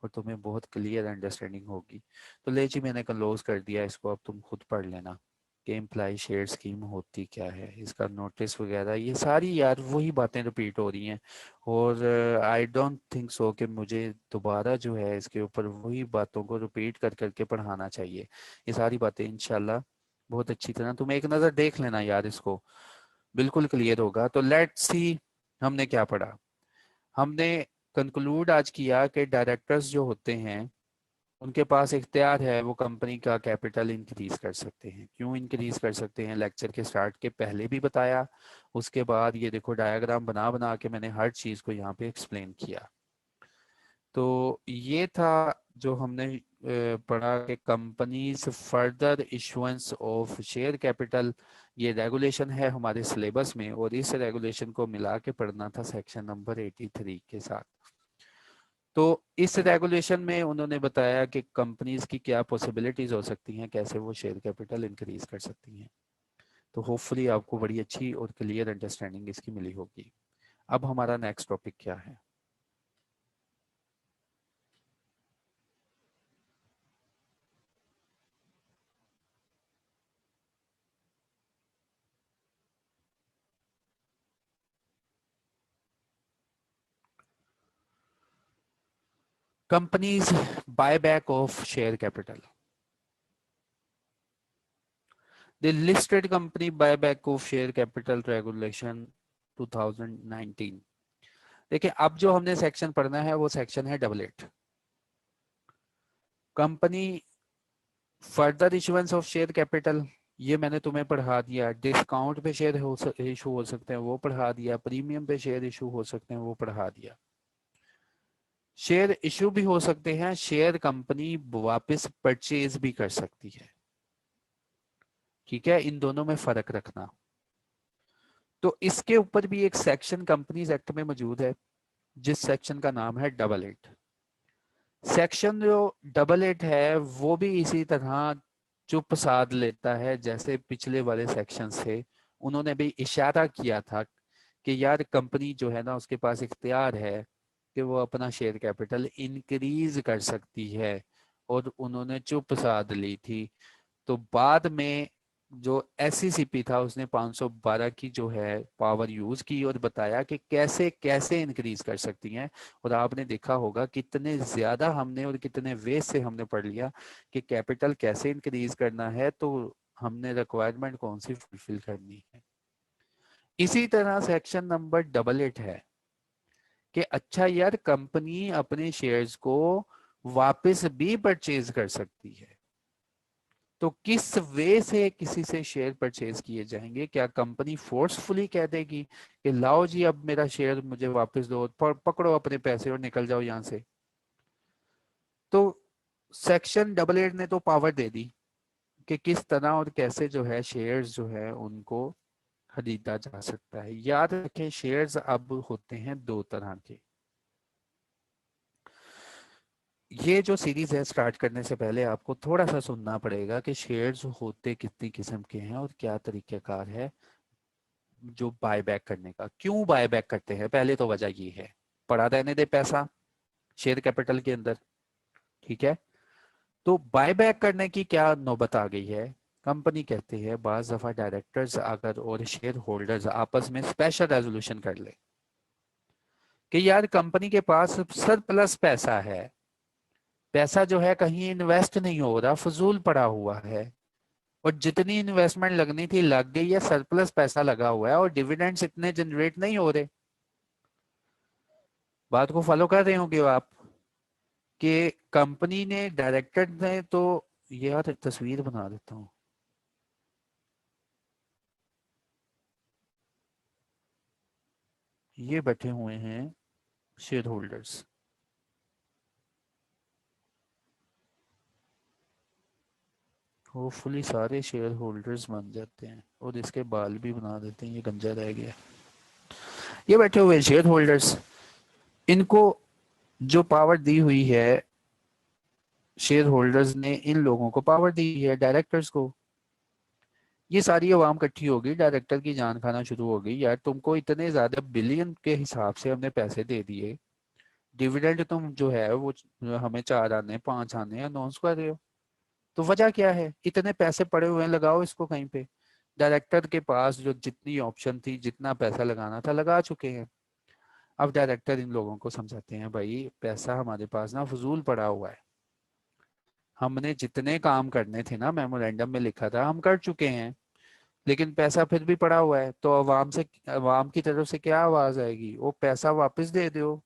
और तुम्हें बहुत क्लियर अंडरस्टैंडिंग होगी। तो ले जी, मैंने क्लोज कर दिया इसको, अब तुम खुद पढ़ लेना कि एम्प्लॉय शेयर स्कीम होती क्या है, इसका नोटिस वगैरह, ये सारी यार वही बातें रिपीट हो रही हैं। और आई डोंट थिंक सो कि मुझे दोबारा जो है इसके ऊपर वही बातों को रिपीट कर करके पढ़ाना चाहिए। ये सारी बातें इंशाल्लाह बहुत अच्छी तरह तुम एक नज़र देख लेना यार, इसको बिल्कुल क्लियर होगा। तो लेट्स सी हमने क्या पढ़ा। हमने कंक्लूड आज किया कि डायरेक्टर्स जो होते हैं उनके पास इख्तियार है, वो कंपनी का कैपिटल इंक्रीज कर सकते हैं। क्यों इंक्रीज कर सकते हैं, लेक्चर के स्टार्ट के पहले भी बताया, उसके बाद ये देखो डायग्राम बना बना के मैंने हर चीज़ को यहाँ पे एक्सप्लेन किया। तो ये था जो हमने पढ़ा कि companies further issuance of share capital, ये रेगुलेशन है हमारे सिलेबस में, और इस रेगुलेशन को मिला के पढ़ना था सेक्शन नंबर 83 के साथ। तो इस रेगुलेशन में उन्होंने बताया कि कंपनीज की क्या पॉसिबिलिटीज हो सकती हैं, कैसे वो शेयर कैपिटल इंक्रीज कर सकती हैं। तो होपफुली आपको बड़ी अच्छी और क्लियर अंडरस्टैंडिंग इसकी मिली होगी। अब हमारा नेक्स्ट टॉपिक क्या है? Companies buyback of share capital. The listed company buyback of share capital regulation 2019। देखिए, अब जो हमने सेक्शन पढ़ना है वो सेक्शन है 88। Company further issuance of share capital, ये मैंने तुम्हें पढ़ा दिया। डिस्काउंट पे शेयर इशू हो सकते हैं, वो पढ़ा दिया। प्रीमियम पे शेयर इशू हो सकते हैं, वो पढ़ा दिया। शेयर इशू भी हो सकते हैं, शेयर कंपनी वापस परचेज भी कर सकती है। ठीक है, इन दोनों में फर्क रखना। तो इसके ऊपर भी एक सेक्शन कंपनीज एक्ट में मौजूद है, जिस सेक्शन का नाम है 88। सेक्शन जो 88 है वो भी इसी तरह चुप साध लेता है जैसे पिछले वाले सेक्शन थे। उन्होंने भी इशारा किया था कि यार कंपनी जो है ना, उसके पास इख्तियार है कि वो अपना शेयर कैपिटल इंक्रीज कर सकती है, और उन्होंने चुप साध ली थी। तो बाद में जो एससीसीपी था उसने 512 की जो है पावर यूज की और बताया कि कैसे कैसे इंक्रीज कर सकती हैं। और आपने देखा होगा कितने ज्यादा हमने और कितने वे से हमने पढ़ लिया कि कैपिटल कैसे इंक्रीज करना है, तो हमने रिक्वायरमेंट कौन सी फुलफिल करनी है। इसी तरह सेक्शन नंबर 88 है कि अच्छा यार, कंपनी अपने शेयर्स को वापस भी परचेज कर सकती है। तो किस वे से किसी से शेयर परचेज किए जाएंगे? क्या कंपनी फोर्सफुली कह देगी कि लाओ जी अब मेरा शेयर मुझे वापस दो, पकड़ो अपने पैसे और निकल जाओ यहां से? तो सेक्शन 88 ने तो पावर दे दी कि किस तरह और कैसे जो है शेयर्स जो है उनको खरीदा जा सकता है। याद रखें, शेयर्स अब होते हैं दो तरह के। ये जो सीरीज है स्टार्ट करने से पहले आपको थोड़ा सा सुनना पड़ेगा कि शेयर्स होते कितनी किस्म के हैं और क्या तरीकेकार है जो बायबैक करने का। क्यों बायबैक करते हैं? पहले तो वजह ये है, पड़ा रहने दे पैसा शेयर कैपिटल के अंदर। ठीक है, तो बायबैक करने की क्या नौबत आ गई है? कंपनी कहते हैं बाज दफा डायरेक्टर्स अगर और शेयर होल्डर्स आपस में स्पेशल रेजोल्यूशन कर ले कि यार कंपनी के पास सरप्लस पैसा है, पैसा जो है कहीं इन्वेस्ट नहीं हो रहा, फजूल पड़ा हुआ है, और जितनी इन्वेस्टमेंट लगनी थी लग गई है, सरप्लस पैसा लगा हुआ है और डिविडेंड्स इतने जनरेट नहीं हो रहे। बात को फॉलो कर रहे होंगे आप कि कंपनी ने, डायरेक्टर ने तो, ये यार तस्वीर बना देता हूँ। ये बैठे हुए हैं शेयर होल्डर्स। होपफुली सारे शेयर होल्डर्स बन जाते हैं और इसके बाल भी बना देते हैं, ये गंजा रह गया। ये बैठे हुए शेयर होल्डर्स, इनको जो पावर दी हुई है, शेयर होल्डर्स ने इन लोगों को पावर दी है, डायरेक्टर्स को। ये सारी अवाम इकट्ठी हो गई, डायरेक्टर की जान खाना शुरू हो गई, यार तुमको इतने ज्यादा बिलियन के हिसाब से हमने पैसे दे दिए, डिविडेंड तुम जो है वो हमें 4 आने 5 आने अनाउंस कर रहे हो, तो वजह क्या है? इतने पैसे पड़े हुए हैं, लगाओ इसको कहीं पे। डायरेक्टर के पास जो जितनी ऑप्शन थी, जितना पैसा लगाना था, लगा चुके हैं। अब डायरेक्टर इन लोगों को समझाते हैं, भाई पैसा हमारे पास ना फजूल पड़ा हुआ है, हमने जितने काम करने थे ना, मेमोरेंडम में लिखा था, हम कर चुके हैं, लेकिन पैसा फिर भी पड़ा हुआ है। तो अवाम की तरफ से क्या आवाज आएगी? वो पैसा वापस दे दो।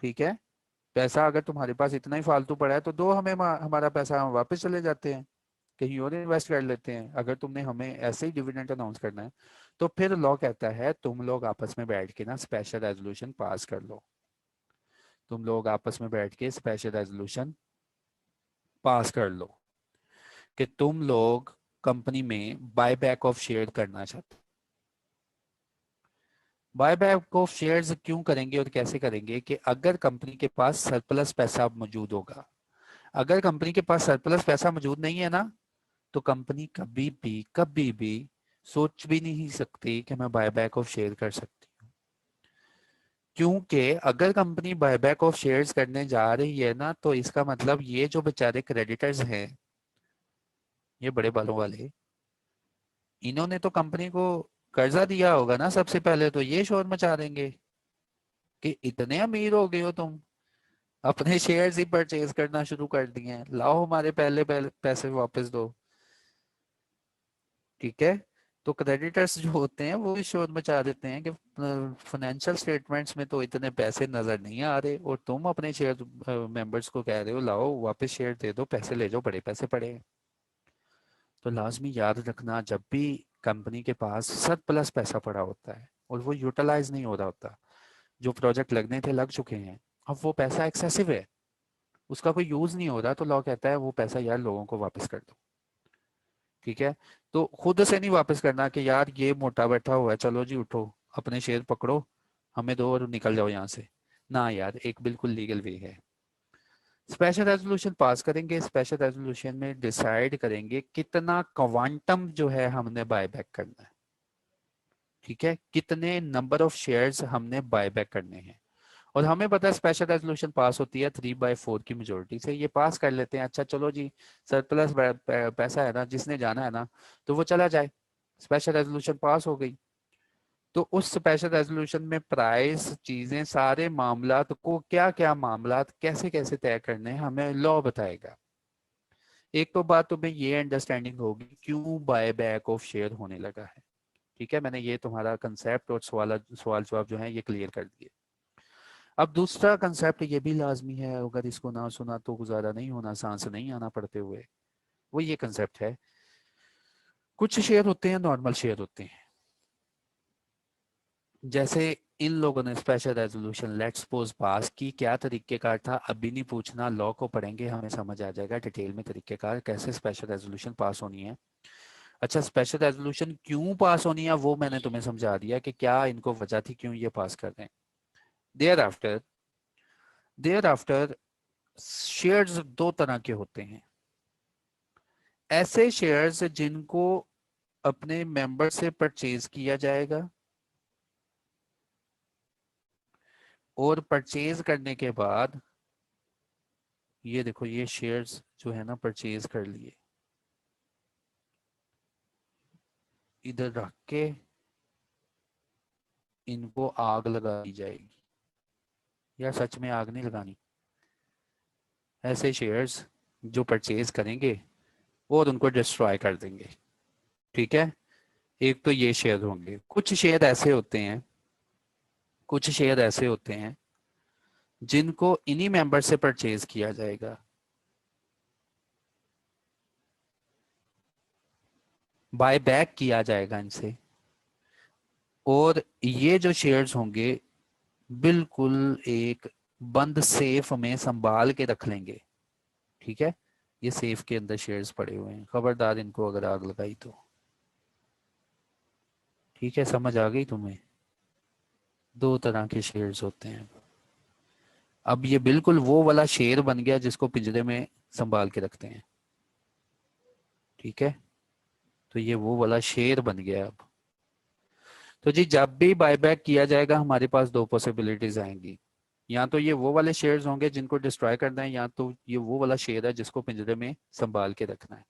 ठीक है, पैसा अगर तुम्हारे पास इतना ही फालतू पड़ा है तो दो हमें, हमारा पैसा हम वापस चले जाते हैं, कहीं और इन्वेस्ट कर लेते हैं। अगर तुमने हमें ऐसे ही डिविडेंड अनाउंस करना है, तो फिर लॉ कहता है तुम लोग आपस में बैठ के ना स्पेशल रेजोल्यूशन पास कर लो। तुम लोग आपस में बैठ के स्पेशल रेजोल्यूशन पास कर लो कि तुम लोग कंपनी में बाय बैक ऑफ शेयर करना चाहते हो। बाय बैक ऑफ शेयर्स क्यों करेंगे और कैसे करेंगे कि अगर कंपनी के पास सरप्लस पैसा मौजूद होगा, अगर कंपनी के पास सरप्लस पैसा मौजूद नहीं है ना, तो कंपनी कभी भी सोच भी नहीं सकती कि मैं बायबैक ऑफ शेयर कर सकती हूँ। क्योंकि अगर कंपनी बायबैक ऑफ शेयर्स करने जा रही है ना, तो इसका मतलब ये जो बेचारे क्रेडिटर्स हैं, ये बड़े बालों वाले, इन्होंने तो कंपनी को कर्जा दिया होगा ना, सबसे पहले तो ये शोर मचा देंगे कि इतने अमीर हो गए हो तुम, अपने शेयर्स ही परचेज करना शुरू कर दिए हैं, लाओ हमारे पहले पहले पैसे वापस दो। ठीक है, तो क्रेडिटर्स जो होते हैं वो भी शोर मचा देते हैं कि फाइनेंशियल स्टेटमेंट्स में तो इतने पैसे नजर नहीं आ रहे और तुम अपने शेयर मेंबर्स को कह रहे हो लाओ वापस शेयर दे दो, पैसे ले जाओ, बड़े पैसे पड़े हैं। तो लाजमी याद रखना, जब भी कंपनी के पास सरप्लस पैसा पड़ा होता है और वो यूटिलाइज नहीं हो रहा होता, जो प्रोजेक्ट लगने थे लग चुके हैं, अब वो पैसा एक्सेसिव है, उसका कोई यूज नहीं हो रहा, तो लॉ कहता है वो पैसा यार लोगों को वापस कर दो। ठीक है, तो खुद से नहीं वापस करना कि यार ये मोटा बैठा हुआ है, चलो जी उठो, अपने शेयर पकड़ो, हमें दो और निकल जाओ यहाँ से। ना यार, एक बिल्कुल लीगल वे है। स्पेशल रेजोल्यूशन पास करेंगे, स्पेशल रेजोल्यूशन में डिसाइड करेंगे कितना क्वांटम जो है हमने बायबैक करना है। ठीक है, कितने नंबर ऑफ शेयर्स हमने बायबैक करने हैं। और हमें पता है स्पेशल रेजोल्यूशन पास होती है 3/4 की मेजोरिटी से, ये पास कर लेते हैं। अच्छा चलो जी, सरप्लस पैसा है ना, जिसने जाना है ना तो वो चला जाए, स्पेशल रेजोल्यूशन पास हो गई। तो उस स्पेशल रेजोल्यूशन में प्राइस, चीजें, सारे मामलात को, क्या क्या मामलात कैसे कैसे तय करने हैं, हमें लॉ बताएगा। एक तो बात तुम्हें ये अंडरस्टैंडिंग होगी क्यों बाय बैक ऑफ शेयर होने लगा है। ठीक है, मैंने ये तुम्हारा कंसेप्ट और सवाल जवाब जो है ये क्लियर कर दिए। अब दूसरा कंसेप्ट ये भी लाजमी है, अगर इसको ना सुना तो गुजारा नहीं होना, सांस नहीं आना पड़ते हुए। वो ये कंसेप्ट है, कुछ शेयर होते हैं नॉर्मल शेयर होते हैं। जैसे इन लोगों ने स्पेशल रेजोल्यूशन लेट्स सपोज पास की, क्या तरीकेकार था अभी नहीं पूछना, लॉ को पढ़ेंगे हमें समझ आ जाएगा डिटेल में तरीकेकार कैसे स्पेशल रेजोल्यूशन पास होनी है। अच्छा, स्पेशल रेजोल्यूशन क्यों पास होनी है वो मैंने तुम्हें समझा दिया कि क्या इनको वजह थी क्यों ये पास कर रहे हैं। देयर आफ्टर शेयर्स दो तरह के होते हैं। ऐसे शेयर्स जिनको अपने मेंबर से परचेज किया जाएगा और परचेज करने के बाद, ये देखो ये शेयर्स जो है ना परचेज कर लिए, इधर रख के इनको आग लगा दी जाएगी। या सच में आग नहीं लगानी, ऐसे शेयर्स जो परचेज करेंगे और उनको डिस्ट्रॉय कर देंगे। ठीक है, एक तो ये शेयर होंगे। कुछ शेयर ऐसे होते हैं जिनको इन्हीं मेंबर से परचेज किया जाएगा, बाय बैक किया जाएगा इनसे, और ये जो शेयर्स होंगे बिल्कुल एक बंद सेफ में संभाल के रख लेंगे। ठीक है, ये सेफ के अंदर शेयर्स पड़े हुए हैं, खबरदार इनको अगर आग लगाई तो। ठीक है, समझ आ गई तुम्हें? दो तरह के शेयर्स होते हैं। अब ये बिल्कुल वो वाला शेर बन गया जिसको पिंजरे में संभाल के रखते हैं। ठीक है, तो ये वो वाला शेर बन गया अब। तो जी जब भी बायबैक किया जाएगा हमारे पास दो पॉसिबिलिटीज आएंगी, या तो ये वो वाले शेयर्स होंगे जिनको डिस्ट्रॉय करना है, या तो ये वो वाला शेयर है जिसको पिंजरे में संभाल के रखना है।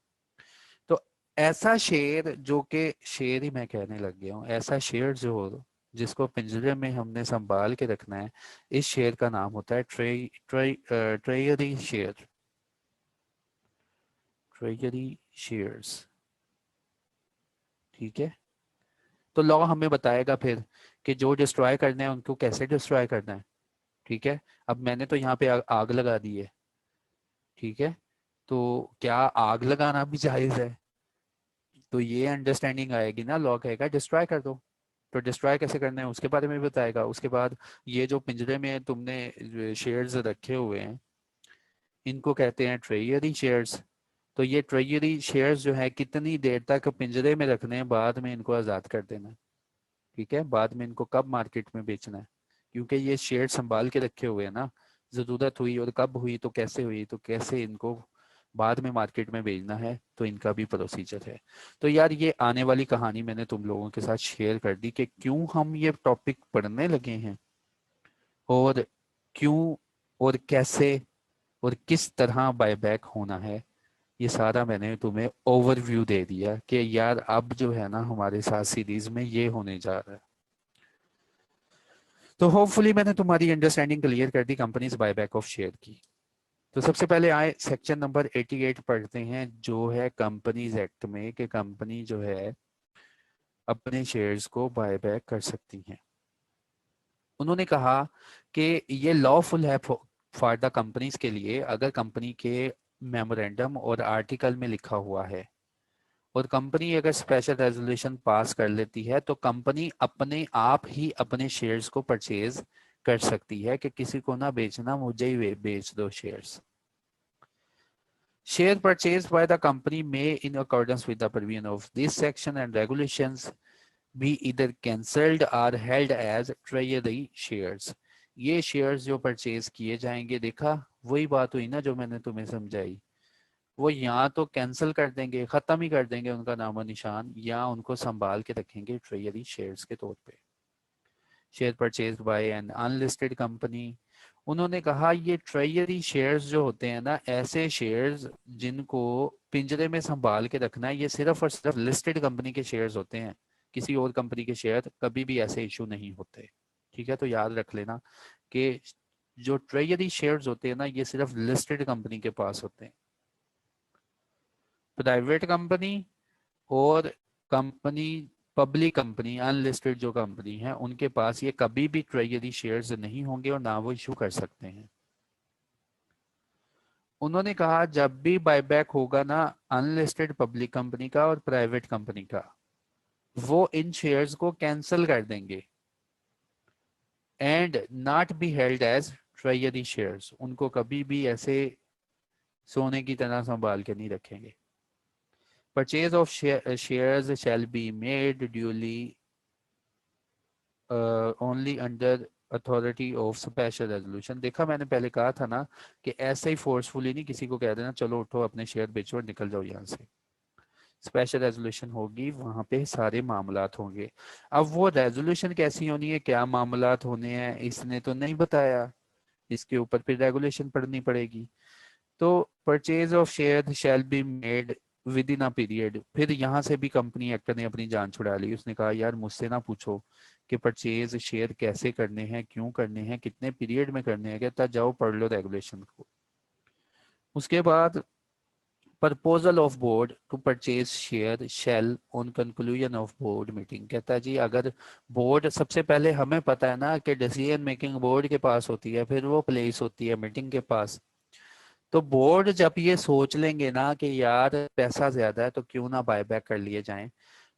तो ऐसा शेर जो कि शेर ही मैं कहने लग गया हूँ, ऐसा शेर जो हो जिसको पिंजरे में हमने संभाल के रखना है, इस शेर का नाम होता है ट्रेजरी शेयर। Treasury shares. ठीक है, तो लॉ हमें बताएगा फिर कि जो डिस्ट्रॉय करना है उनको कैसे डिस्ट्रॉय करना है। ठीक है, अब मैंने तो यहाँ पे आग लगा दी है। ठीक है, तो क्या आग लगाना भी जायज है? तो ये अंडरस्टैंडिंग आएगी ना, लॉ कहेगा डिस्ट्रॉय कर दो। तो डिस्ट्रॉय कैसे करना है उसके बारे में भी बताएगा। उसके बाद ये जो पिंजरे में तुमने शेयर्स रखे हुए हैं इनको कहते हैं ट्रेजरी शेयर्स। तो ये ट्रेजरी शेयर्स जो है कितनी देर तक पिंजरे में रखने हैं, बाद में इनको आज़ाद कर देना है। ठीक है, बाद में इनको कब मार्केट में बेचना है, क्योंकि ये शेयर संभाल के रखे हुए हैं ना, ज़रूरत हुई और कब हुई तो कैसे हुई तो कैसे इनको बाद में मार्केट में भेजना है, तो इनका भी प्रोसीजर है। तो यार ये आने वाली कहानी मैंने तुम लोगों के साथ शेयर कर दी कि क्यों हम ये टॉपिक पढ़ने लगे हैं और क्यों और कैसे और किस तरह बायबैक होना है। ये सारा मैंने तुम्हें ओवरव्यू दे दिया कि यार अब जो है ना हमारे साथ सीरीज में ये होने जा रहा है। तो होपफुली मैंने तुम्हारी अंडरस्टैंडिंग क्लियर कर दी कंपनीज बायबैक ऑफ शेयर की। तो सबसे पहले आए सेक्शन नंबर 88 पढ़ते हैं जो है कंपनीज एक्ट में कि कंपनी जो है अपने शेयर्स को बायबैक कर सकती हैं। उन्होंने कहा कि ये लॉफुल है फॉर द कंपनीज के लिए अगर कंपनी के मेमोरेंडम और आर्टिकल में लिखा हुआ है और कंपनी अगर स्पेशल रेजोल्यूशन पास कर लेती है तो कंपनी अपने आप ही अपने शेयर्स को परचेज कर सकती है कि किसी को ना बेचना, मुझे ही बेच दो shares. Share purchased by the company may, in accordance with the provision of this section and regulations, be either cancelled or held as treasury shares. ये शेयर्स जो परचेज किए जाएंगे, देखा वही बात हुई ना जो मैंने तुम्हें समझाई, वो या तो कैंसिल कर देंगे, खत्म ही कर देंगे उनका नामो निशान, या उनको संभाल के रखेंगे ट्रेजरी शेयर्स के तौर पे। Share purchase by an unlisted company, उन्होंने कहा ये ट्रेजरी शेयर्स जो होते हैं ना, ऐसे शेयर्स जिनको पिंजरे में संभाल के रखना है, ये सिर्फ और सिर्फ लिस्टेड कंपनी के शेयर्स होते हैं। किसी और कंपनी के शेयर कभी भी ऐसे इशू नहीं होते। ठीक है, तो याद रख लेना कि जो ट्रेजरी शेयर्स होते हैं ना, ये सिर्फ लिस्टेड कंपनी के पास होते हैं। प्राइवेट कंपनी और कंपनी, पब्लिक कंपनी, अनलिस्टेड जो कंपनी है, उनके पास ये कभी भी ट्रेजरी शेयर्स नहीं होंगे और ना वो इशू कर सकते हैं। उन्होंने कहा जब भी बायबैक होगा ना अनलिस्टेड पब्लिक कंपनी का और प्राइवेट कंपनी का, वो इन शेयर्स को कैंसिल कर देंगे and not be held as treasury shares, उनको कभी भी ऐसे सोने की तरह संभाल के नहीं रखेंगे। Purchase of shares shall be made duly only under authority of special resolution. देखा मैंने पहले कहा था ना कि ऐसे ही फोर्सफुली नहीं किसी को कह देना चलो उठो अपने शेयर बेचो और निकल जाओ यहाँ से। स्पेशल रेजोल्यूशन होगी, वहां पे सारे मामलात होंगे। अब वो रेजोल्यूशन कैसी होनी है, क्या मामलात होने हैं, इसने तो नहीं बताया, इसके ऊपर फिर रेगुलेशन पढ़नी पड़ेगी। तो purchase of share shall be made with in a period, फिर यहाँ से भी कंपनी एक्टर ने अपनी जान छुड़ा ली। उसने कहा यार मुझसे ना पूछो कि परचेज शेयर कैसे करने हैं, क्यों करने हैं, कितने पीरियड में करने हैं, कहता जाओ पढ़ लो रेगुलेशन को। उसके बाद proposal of board to purchase share shall on conclusion of board meeting, कहता है जी अगर बोर्ड, सबसे पहले हमें पता है ना कि डिसीजन मेकिंग बोर्ड के पास होती है, फिर वो प्लेस होती है मीटिंग के पास। तो बोर्ड जब ये सोच लेंगे ना कि यार पैसा ज्यादा है तो क्यों ना बायबैक कर लिए जाएं,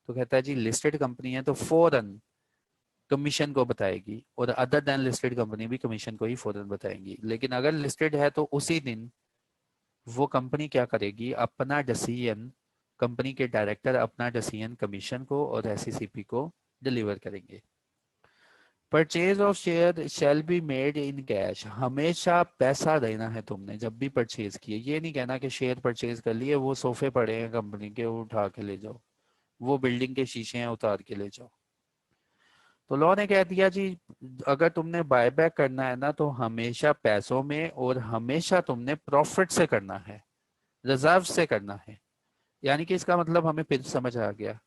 तो कहता है जी लिस्टेड कंपनी है तो फौरन कमीशन को बताएगी, और अदर देन लिस्टेड कंपनी भी कमीशन को ही फौरन बताएंगी। लेकिन अगर लिस्टेड है तो उसी दिन वो कंपनी क्या करेगी, अपना डिसीजन, कंपनी के डायरेक्टर अपना डिसीजन कमीशन को और एससीसीपी को डिलीवर करेंगे। Purchase of share shall be made in cash, हमेशा पैसा देना है तुमने जब भी परचेज किए। ये नहीं कहना कि शेयर परचेज कर लिए, वो सोफे पड़े हैं कंपनी के वो उठा के ले जाओ, वो बिल्डिंग के शीशे हैं उतार के ले जाओ। तो लॉ ने कह दिया जी अगर तुमने बायबैक करना है ना तो हमेशा पैसों में और हमेशा तुमने प्रॉफिट से करना है, रिजर्व से करना है। यानी कि इसका मतलब हमें फिर समझ आ गया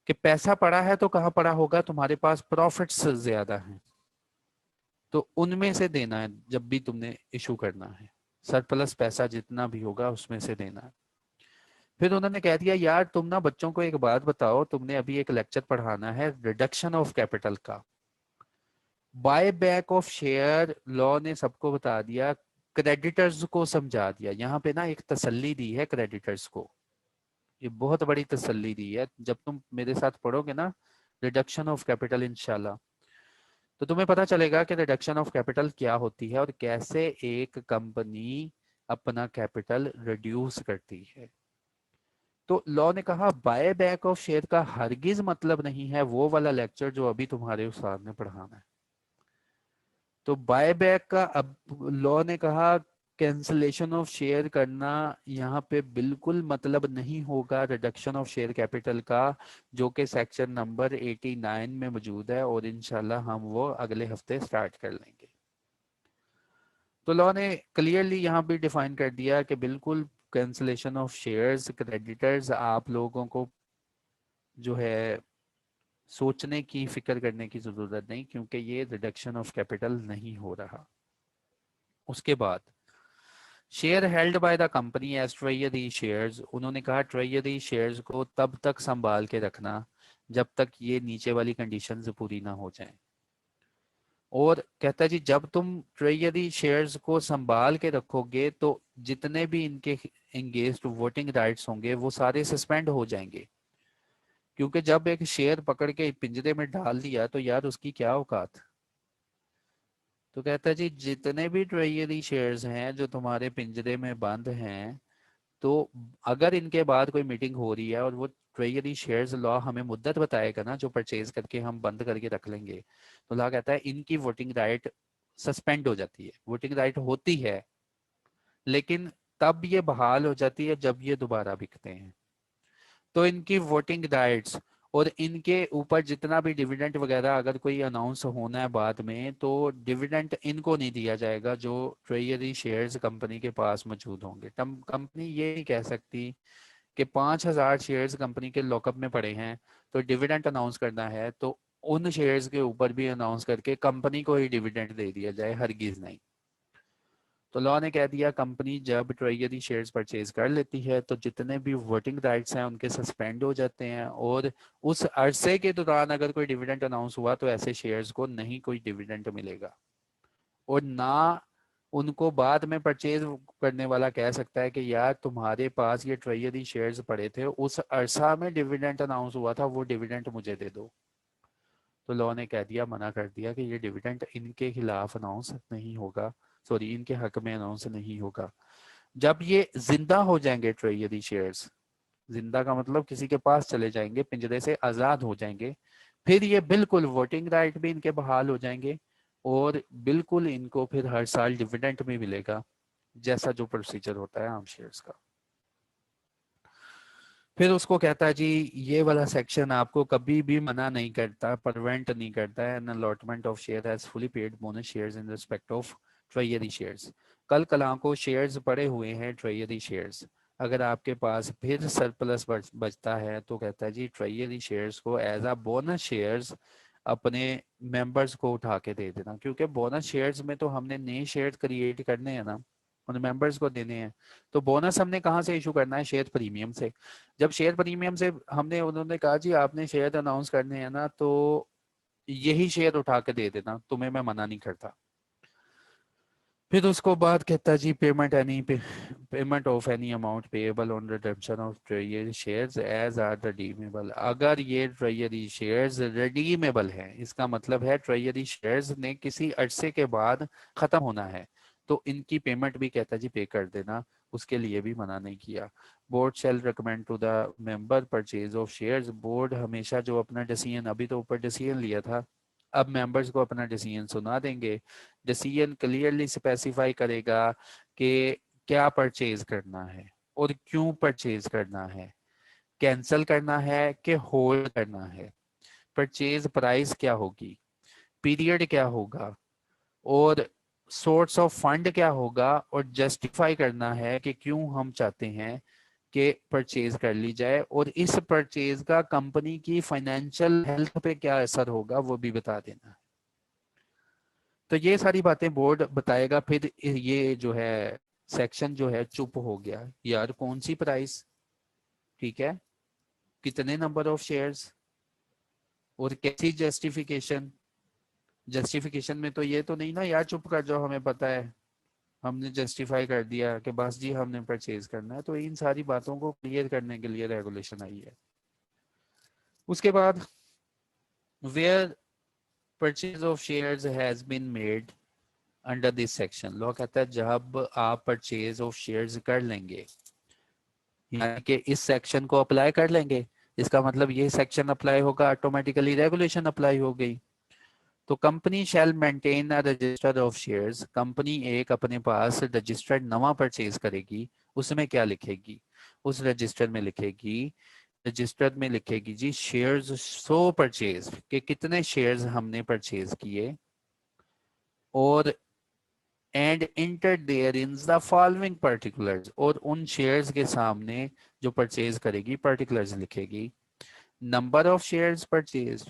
कि पैसा पड़ा है तो कहाँ पड़ा होगा, तुम्हारे पास प्रॉफिट्स ज्यादा हैं तो उनमें से देना है जब भी तुमने इशू करना है। सरप्लस पैसा जितना भी होगा उसमें से देना है। फिर उन्होंने कह दिया यार तुम ना बच्चों को एक बात बताओ, तुमने अभी एक लेक्चर पढ़ाना है रिडक्शन ऑफ कैपिटल का। Bye back of share law ने सबको बता दिया, क्रेडिटर्स को समझा दिया। यहाँ पे ना एक तसल्ली दी है क्रेडिटर्स को, ये बहुत बड़ी तसल्ली दी है। जब तुम मेरे साथ पढ़ोगे ना रिडक्शन ऑफ कैपिटल इंशाल्लाह। तो तुम्हें पता चलेगा कि रिडक्शन ऑफ कैपिटल क्या होती है और कैसे एक कंपनी अपना कैपिटल रिड्यूस करती है। तो लॉ ने कहा बाय बैक ऑफ शेयर का हरगिज मतलब नहीं है वो वाला लेक्चर जो अभी तुम्हारे उस्ताद ने पढ़ाना है। तो बाय बैक का अब लॉ ने कहा कैंसलेशन ऑफ शेयर करना यहाँ पे बिल्कुल मतलब नहीं होगा रिडक्शन ऑफ शेयर कैपिटल का, जो कि सेक्शन नंबर 89 में मौजूद है और इंशाल्लाह हम वो अगले हफ्ते स्टार्ट कर लेंगे। तो लॉ ने क्लियरली यहाँ भी डिफाइन कर दिया कि बिल्कुल कैंसलेशन ऑफ शेयर्स क्रेडिटर्स आप लोगों को जो है सोचने की फिक्र करने की जरूरत नहीं, क्योंकि ये रिडक्शन ऑफ कैपिटल नहीं हो रहा। उसके बाद share held by the company as treasury shares, उन्होंने कहा ट्रेजरी शेयर्स को तब तक संभाल के रखना जब तक ये नीचे वाली कंडीशंस पूरी ना हो जाएं। और कहता है जी जब तुम ट्रेजरी शेयर्स को संभाल के रखोगे तो जितने भी इनके एंगेज्ड वोटिंग राइट्स होंगे वो सारे सस्पेंड हो जाएंगे, क्योंकि जब एक शेयर पकड़ के पिंजरे में डाल दिया तो यार उसकी क्या औकात। तो कहता है जी जितने भी ट्रेजरी शेयर्स हैं जो तुम्हारे पिंजरे में बंद हैं, तो अगर इनके बाद कोई मीटिंग हो रही है और वो ट्रेजरी शेयर्स लॉ हमें मुद्दत बताएगा ना जो परचेज करके हम बंद करके रख लेंगे, तो लॉ कहता है इनकी वोटिंग राइट सस्पेंड हो जाती है। वोटिंग राइट होती है लेकिन तब ये बहाल हो जाती है जब ये दोबारा बिकते हैं। तो इनकी वोटिंग राइट्स और इनके ऊपर जितना भी डिविडेंड वगैरह अगर कोई अनाउंस होना है बाद में, तो डिविडेंड इनको नहीं दिया जाएगा जो ट्रेजरी शेयर्स कंपनी के पास मौजूद होंगे। कंपनी ये नहीं कह सकती कि 5,000 शेयर्स कंपनी के लॉकअप में पड़े हैं तो डिविडेंड अनाउंस करना है तो उन शेयर्स के ऊपर भी अनाउंस करके कंपनी को ही डिविडेंड दे दिया जाए, हरगिज नहीं। तो लॉ ने कह दिया कंपनी जब ट्रेजरी शेयर्स परचेज कर लेती है तो जितने भी वोटिंग राइट्स हैं उनके सस्पेंड हो जाते हैं, और उस अरसे के दौरान अगर कोई डिविडेंड अनाउंस हुआ तो ऐसे शेयर्स को नहीं कोई डिविडेंड मिलेगा, और ना उनको बाद में परचेज करने वाला कह सकता है कि यार तुम्हारे पास ये ट्रेजरी शेयर्स पड़े थे उस अरसा में डिविडेंड अनाउंस हुआ था वो डिविडेंड मुझे दे दो। तो लॉ ने कह दिया, मना कर दिया कि ये डिविडेंड इनके खिलाफ अनाउंस नहीं होगा, सॉरी इनके हक में अनाउंस नहीं होगा। जब ये जिंदा हो जाएंगे ट्रेजरी शेयर्स, जिंदा का मतलब किसी के पास चले जाएंगे, पिंजरे से आजाद हो जाएंगे, फिर ये बिल्कुल वोटिंग राइट भी इनके बहाल हो जाएंगे और बिल्कुल इनको फिर हर साल डिविडेंड भी मिलेगा जैसा जो प्रोसीजर होता है आम शेयर्स का। फिर उसको कहता है जी ये वाला सेक्शन आपको कभी भी मना नहीं करता, प्रिवेंट नहीं करता है an allotment of share as fully paid bonus shares in respect of treasury shares. कल कला को शेयर्स पड़े हुए हैं ट्रेजरी शेयर्स, अगर आपके पास फिर सरप्लस बचता है तो कहता है जी ट्रेजरी शेयर्स को एज अ बोनस शेयर्स अपने मेंबर्स को उठा के दे देना, क्योंकि बोनस शेयर्स में तो हमने नए शेयर क्रिएट करने हैं ना, उन मेंबर्स को देने हैं। तो बोनस हमने कहाँ से इशू करना है, शेयर प्रीमियम से। जब शेयर प्रीमियम से हमने उन्होंने कहा जी आपने शेयर अनाउंस करने हैं ना तो यही शेयर उठा के दे देना, तुम्हें मैं मना नहीं करता। फिर उसको बाद कहता है जी payment of any amount payable on redemption of treasury shares as are redeemable. अगर ये ट्रेजरी शेयर्स रिडीमेबल है, इसका मतलब है ट्रेजरी शेयर्स ने किसी अरसे के बाद खत्म होना है, तो इनकी पेमेंट भी कहता है जी पे कर देना, उसके लिए भी मना नहीं किया। Board shall recommend to the member purchase of shares, board हमेशा जो अपना डिसीजन अभी तो ऊपर डिसीजन लिया था अब मेंबर्स को अपना डिसीजन सुना देंगे। डिसीजन क्लियरली स्पेसिफाई करेगा कि क्या परचेज करना है और क्यों परचेज करना है, कैंसिल करना है कि होल्ड करना है, परचेज प्राइस क्या होगी, पीरियड क्या होगा, और सोर्स ऑफ फंड क्या होगा, और जस्टिफाई करना है कि क्यों हम चाहते हैं कि परचेज कर ली जाए, और इस परचेज का कंपनी की फाइनेंशियल हेल्थ पे क्या असर होगा वो भी बता देना है। तो ये सारी बातें बोर्ड बताएगा। फिर ये जो है सेक्शन जो है चुप हो गया, यार कौन सी प्राइस, ठीक है, कितने नंबर ऑफ शेयर्स और कैसी जस्टिफिकेशन। जस्टिफिकेशन में तो ये तो नहीं ना यार चुप कर जाओ हमें पता है, हमने जस्टिफाई कर दिया कि बस जी हमने परचेज करना है। तो इन सारी बातों को क्लियर करने के लिए रेगुलेशन आई है। उसके बाद where purchase of shares has been made under this section. Law कहता है जब आप परचेज ऑफ शेयर्स कर लेंगे, यानी कि इस सेक्शन को अप्लाई कर लेंगे, इसका मतलब ये सेक्शन अप्लाई होगा, ऑटोमेटिकली रेगुलेशन अप्लाई हो गई। तो company shall maintain a resistor of shares, company एक अपने पास रजिस्टर्ड नवा परचेज करेगी, उसमें क्या लिखेगी, उस रजिस्टर में लिखेगी, रजिस्टर में लिखेगी जी शेयर्स सो परचेज, के कितने शेयर्स हमने परचेज किए, और and enter therein the following particulars, और उन शेयर्स के सामने जो परचेज करेगी पर्टिकुलर्स लिखेगी। Number of shares purchase,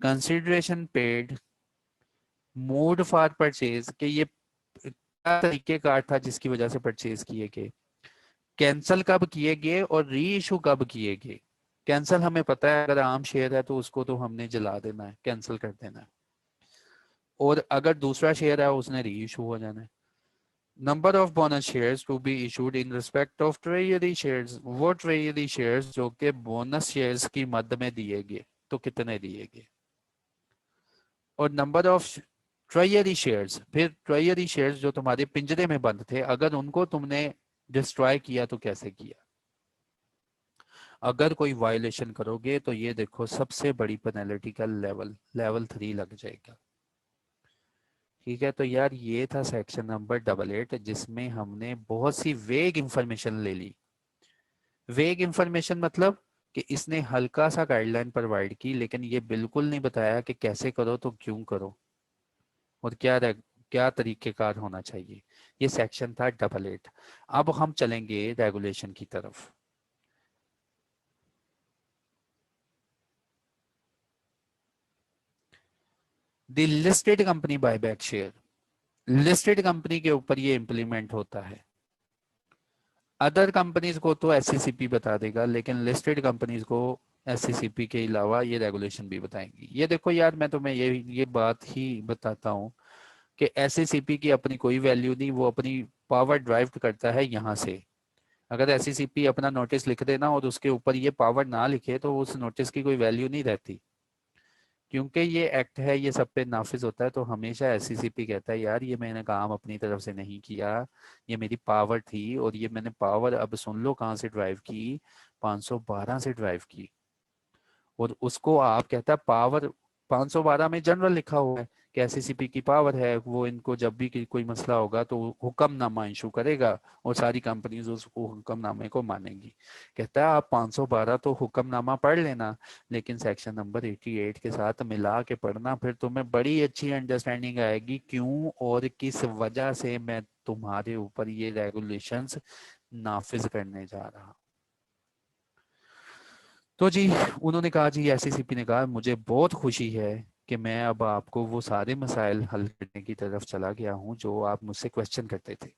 consideration paid, mode for purchase, के ये क्या तरीकेकार था जिसकी वजह से परचेज किए गए, कैंसल कब किए गए और री इशू कब किए गए। कैंसल हमें पता है, अगर आम शेयर है तो उसको तो हमने जला देना है, कैंसिल कर देना है, और अगर दूसरा शेयर है उसने री इशू हो जाना है। Number of bonus shares to be issued in respect of treasury shares, वो ट्रेजरी शेयर्स जो कि बोनस शेयर्स की मद में दिए गए, तो कितने दिए गए। और नंबर ऑफ ट्रेजरी शेयर्स, फिर ट्रेजरी शेयर्स जो तुम्हारे पिंजरे में बंद थे, अगर उनको तुमने डिस्ट्रॉय किया तो कैसे किया। अगर कोई वायलेशन करोगे तो ये देखो सबसे बड़ी पेनल्टी का लेवल लेवल 3 लग जाएगा। ठीक है, तो यार ये था सेक्शन नंबर 88, जिसमें हमने बहुत सी वेग इंफॉर्मेशन ले ली। वेग इंफॉर्मेशन मतलब कि इसने हल्का सा गाइडलाइन प्रोवाइड की, लेकिन ये बिल्कुल नहीं बताया कि कैसे करो तो क्यों करो, और क्या तरीकेकार होना चाहिए। ये सेक्शन था 88। अब हम चलेंगे रेगुलेशन की तरफ। The listed company buyback share, listed company के ऊपर ये इंप्लीमेंट होता है। अदर कंपनीज को तो एससीसीपी बता देगा, लेकिन लिस्टेड कंपनीज को एससीसीपी के अलावा ये रेगुलेशन भी बताएंगी। ये देखो यार, मैं तुम्हें ये बात ही बताता हूँ कि एससीसीपी की अपनी कोई वैल्यू नहीं, वो अपनी पावर ड्राइव करता है यहाँ से। अगर एससीसीपी अपना नोटिस लिख देना और उसके ऊपर ये पावर ना लिखे तो उस नोटिस की कोई वैल्यू नहीं रहती, क्योंकि ये एक्ट है, ये सब पे नाफिज होता है। तो हमेशा एससीसीपी कहता है यार ये मैंने काम अपनी तरफ से नहीं किया, ये मेरी पावर थी, और ये मैंने पावर अब सुन लो कहाँ से ड्राइव की, 512 से ड्राइव की। और उसको आप कहता है पावर 512 में जनरल लिखा हुआ है कि एससीसीपी की पावर है, वो इनको जब भी कोई मसला होगा तो हुक्मनामा इशू करेगा, और सारी कंपनीज उस हुक्मनामे को मानेंगी। कहता है आप 512 तो हुक्मनामा पढ़ लेना, लेकिन सेक्शन नंबर 88 के साथ मिला के पढ़ना, फिर तुम्हें बड़ी अच्छी अंडरस्टैंडिंग आएगी क्यों और किस वजह से मैं तुम्हारे ऊपर ये रेगुलेशंस नाफिज करने जा रहा हूं। तो जी उन्होंने कहा, जी एससीसीपी ने कहा मुझे बहुत खुशी है कि मैं अब आपको वो सारे मसाइल हल करने की तरफ चला गया हूँ जो आप मुझसे क्वेश्चन करते थे,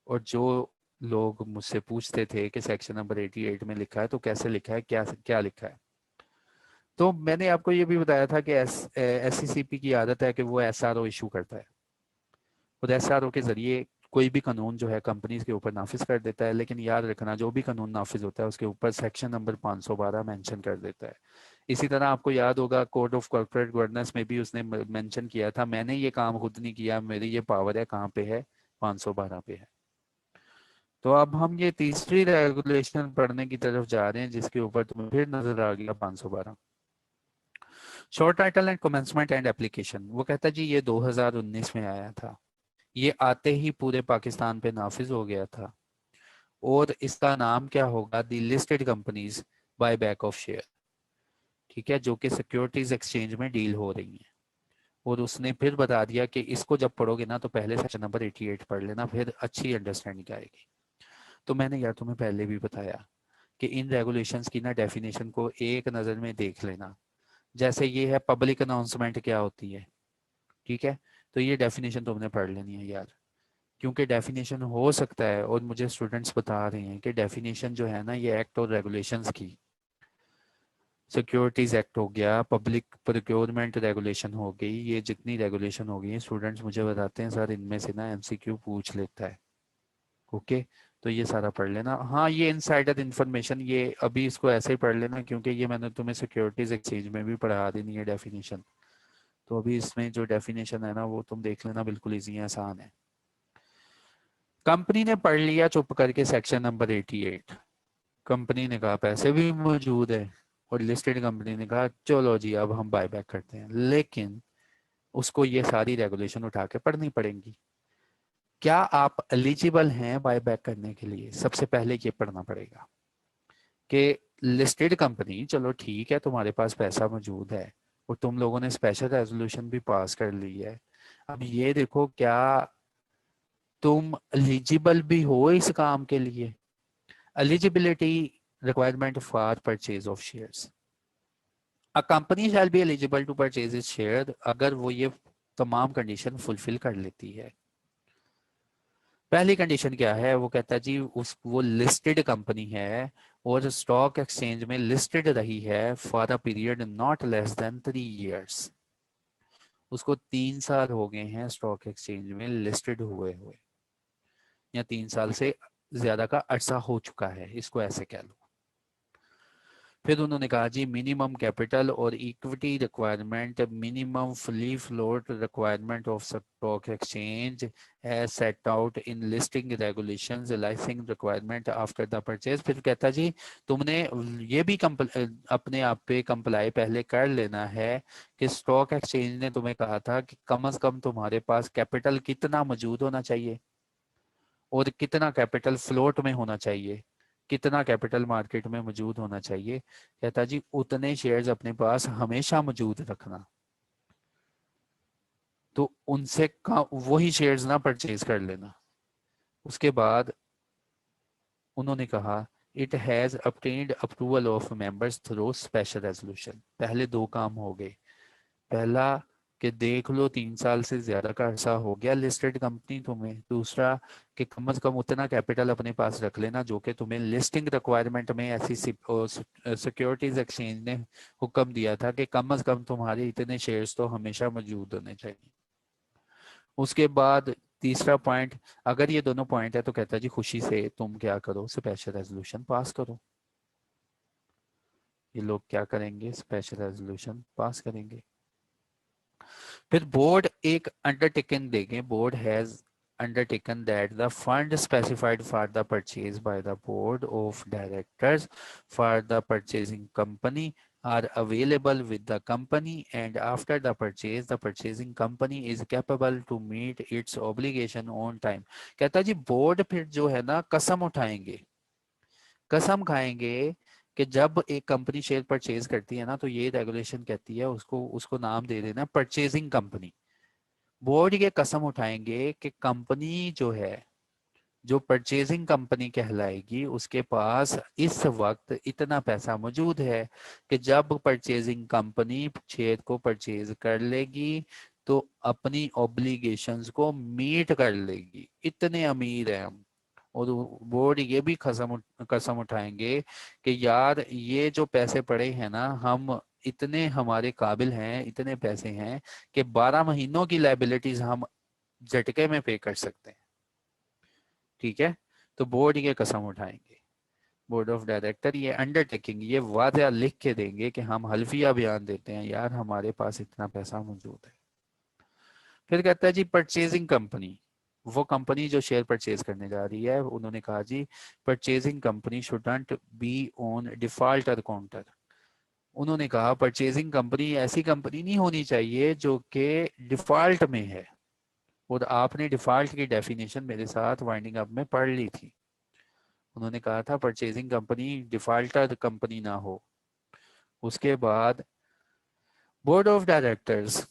और जो लोग मुझसे पूछते थे कि सेक्शन नंबर 88 में लिखा है तो कैसे लिखा है, क्या क्या लिखा है। तो मैंने आपको ये भी बताया था कि एससीसीपी की आदत है कि वो एसआरओ इशू करता है, और एसआरओ के जरिए कोई भी कानून जो है कंपनीज के ऊपर नाफिज कर देता है। लेकिन याद रखना, जो भी कानून नाफिज होता है उसके ऊपर सेक्शन नंबर 512 मेंशन कर देता है। इसी तरह आपको याद होगा कोड ऑफ कॉर्पोरेट गवर्नेंस में भी उसने मेंशन किया था, मैंने ये काम खुद नहीं किया, मेरी ये पावर है, कहाँ पे है, 512 पे है। तो अब हम ये तीसरी रेगुलेशन पढ़ने की तरफ जा रहे हैं, जिसके ऊपर तुम्हें फिर नजर आ गया 512। Short title and commencement and application. वो कहता है जी ये 2019 में आया था, ये आते ही पूरे पाकिस्तान पे नाफिज हो गया था, और इसका नाम क्या होगा, the listed companies buy back of share. ठीक है, जो कि सिक्योरिटीज एक्सचेंज में डील हो रही हैं। और उसने फिर बता दिया कि इसको जब पढ़ोगे ना तो पहले सेक्शन नंबर 88 पढ़ लेना, फिर अच्छी अंडरस्टैंडिंग आएगी। तो मैंने यार तुम्हें पहले भी बताया कि इन रेगुलेशंस की ना डेफिनेशन को एक नज़र में देख लेना। जैसे ये है पब्लिक अनाउंसमेंट क्या होती है, ठीक है, तो ये डेफिनेशन तुमने पढ़ लेनी है यार, क्योंकि डेफिनेशन हो सकता है, और मुझे स्टूडेंट्स बता रहे हैं कि डेफिनेशन जो है ना ये एक्ट और रेगुलेशंस की, सिक्योरिटीज एक्ट हो गया, पब्लिक प्रोक्योरमेंट रेगुलेशन हो गई, ये जितनी रेगुलेशन हो गई स्टूडेंट्स मुझे बताते हैं सर इनमें से ना एमसीक्यू पूछ लेता है। ओके, तो ये सारा पढ़ लेना। हाँ, ये इनसाइडर इन्फॉर्मेशन ये अभी इसको ऐसे ही पढ़ लेना, क्योंकि ये मैंने तुम्हें सिक्योरिटीज एक्सचेंज में भी पढ़ा देनी है डेफिनेशन। तो अभी इसमें जो डेफिनेशन है ना वो तुम देख लेना, बिल्कुल ईजी है, आसान है। कंपनी ने पढ़ लिया चुप करके सेक्शन नंबर 88। कंपनी ने कहा पैसे भी मौजूद है, और लिस्टेड कंपनी ने कहा चलो जी अब हम बायबैक करते हैं, लेकिन उसको ये सारी रेगुलेशन उठा के पढ़नी पड़ेंगी। क्या आप एलिजिबल हैं बायबैक करने के लिए? सबसे पहले ये पढ़ना पड़ेगा कि लिस्टेड कंपनी, चलो ठीक है तुम्हारे पास पैसा मौजूद है और तुम लोगों ने स्पेशल रेजोल्यूशन भी पास कर ली है, अब ये देखो क्या तुम एलिजिबल भी हो इस काम के लिए। Eligibility requirement for purchase of shares. A company shall be eligible to purchase its share, अगर वो ये तमाम कंडीशन फुलफिल कर लेती है। पहली कंडीशन क्या है? वो कहता है जी उस वो लिस्टेड कंपनी है और स्टॉक एक्सचेंज में लिस्टेड रही है for a period not less than 3 years। उसको 3 साल हो गए हैं स्टॉक एक्सचेंज में लिस्टेड हुए हुए, या 3 साल से ज्यादा का अरसा हो चुका है, इसको ऐसे कह लो। फिर उन्होंने कहा जी मिनिमम कैपिटल और equity requirement, minimum free float requirement of stock exchange as set out in listing regulations, licensing requirement after the purchase. फिर कहता जी तुमने ये भी अपने आप पे कंप्लाई पहले कर लेना है कि स्टॉक एक्सचेंज ने तुम्हें कहा था कि कम से कम तुम्हारे पास कैपिटल कितना मौजूद होना चाहिए और कितना कैपिटल फ्लोट में होना चाहिए, कितना कैपिटल मार्केट में मौजूद होना चाहिए। कहता जी उतने शेयर्स अपने पास हमेशा मौजूद रखना, तो उनसे वही शेयर्स ना परचेज कर लेना। उसके बाद उन्होंने कहा it has obtained approval of members through special resolution. पहले दो काम हो गए, पहला कि देख लो 3 साल से ज्यादा का अरसा हो गया लिस्टेड कंपनी तुम्हें, दूसरा कि कम से कम उतना कैपिटल अपने पास रख लेना जो कि तुम्हें लिस्टिंग रिक्वायरमेंट में ऐसी सिक्योरिटीज एक्सचेंज ने हुक्म दिया था कि कम से कम तुम्हारे इतने शेयर्स तो हमेशा मौजूद होने चाहिए। उसके बाद तीसरा पॉइंट, अगर ये दोनों पॉइंट है तो कहता है जी खुशी से तुम क्या करो, स्पेशल रेजोल्यूशन पास करो। ये लोग क्या करेंगे? स्पेशल रेजोल्यूशन पास करेंगे। फिर बोर्ड एक अंडरटेकन देंगे, board has undertaken that the fund specified for the purchase by the board of directors for the purchasing company are available with the company, and after the purchase the purchasing company is capable to meet its obligation on time। कहता जी बोर्ड फिर जो है ना कसम उठाएंगे, कसम खाएंगे कि जब एक कंपनी शेयर परचेज करती है ना तो ये रेगुलेशन कहती है उसको उसको नाम दे देना परचेजिंग कंपनी। बोर्ड ये कसम उठाएंगे कि कंपनी जो है, जो परचेजिंग कंपनी कहलाएगी, उसके पास इस वक्त इतना पैसा मौजूद है कि जब परचेजिंग कंपनी शेयर को परचेज कर लेगी तो अपनी ऑब्लिगेशंस को मीट कर लेगी। इतने अमीर हैं हम। और बोर्ड ये भी कसम उठाएंगे कि यार ये जो पैसे पड़े हैं ना, हम इतने हमारे काबिल हैं, इतने पैसे हैं कि 12 महीनों की लाइबिलिटीज हम झटके में पे कर सकते हैं। ठीक है, तो बोर्ड ये कसम उठाएंगे, बोर्ड ऑफ डायरेक्टर ये अंडरटेकिंग, ये वादा लिख के देंगे कि हम हल्फिया बयान देते हैं यार हमारे पास इतना पैसा मौजूद है। फिर कहता है जी परचेजिंग कंपनी, वो कंपनी जो शेयर परचेज करने जा रही है, उन्होंने कहा जी purchasing company shouldn't be on defaulter counter. उन्होंने कहा परचेजिंग कंपनी ऐसी कंपनी नहीं होनी चाहिए जो कि डिफॉल्ट में है। और आपने डिफॉल्ट की डेफिनेशन मेरे साथ वाइंडिंग अप में पढ़ ली थी। उन्होंने कहा था परचेजिंग कंपनी डिफॉल्टर कंपनी ना हो। उसके बाद board of directors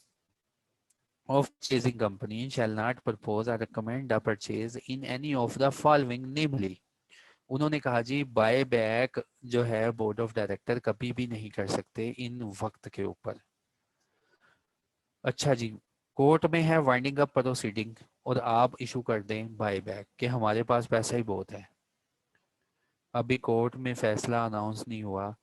of purchasing company shall not propose or recommend a purchase in any of the following namely। उन्होंने कहा जी बाय बैक जो है बोर्ड ऑफ डायरेक्टर कभी भी नहीं कर सकते इन वक्त के ऊपर। अच्छा जी, कोर्ट में है वाइंडिंग अप प्रोसीडिंग और आप इशू कर दें बाय बैक कि हमारे पास पैसा ही बहुत है, अभी कोर्ट में फैसला अनाउंस नहीं हुआ,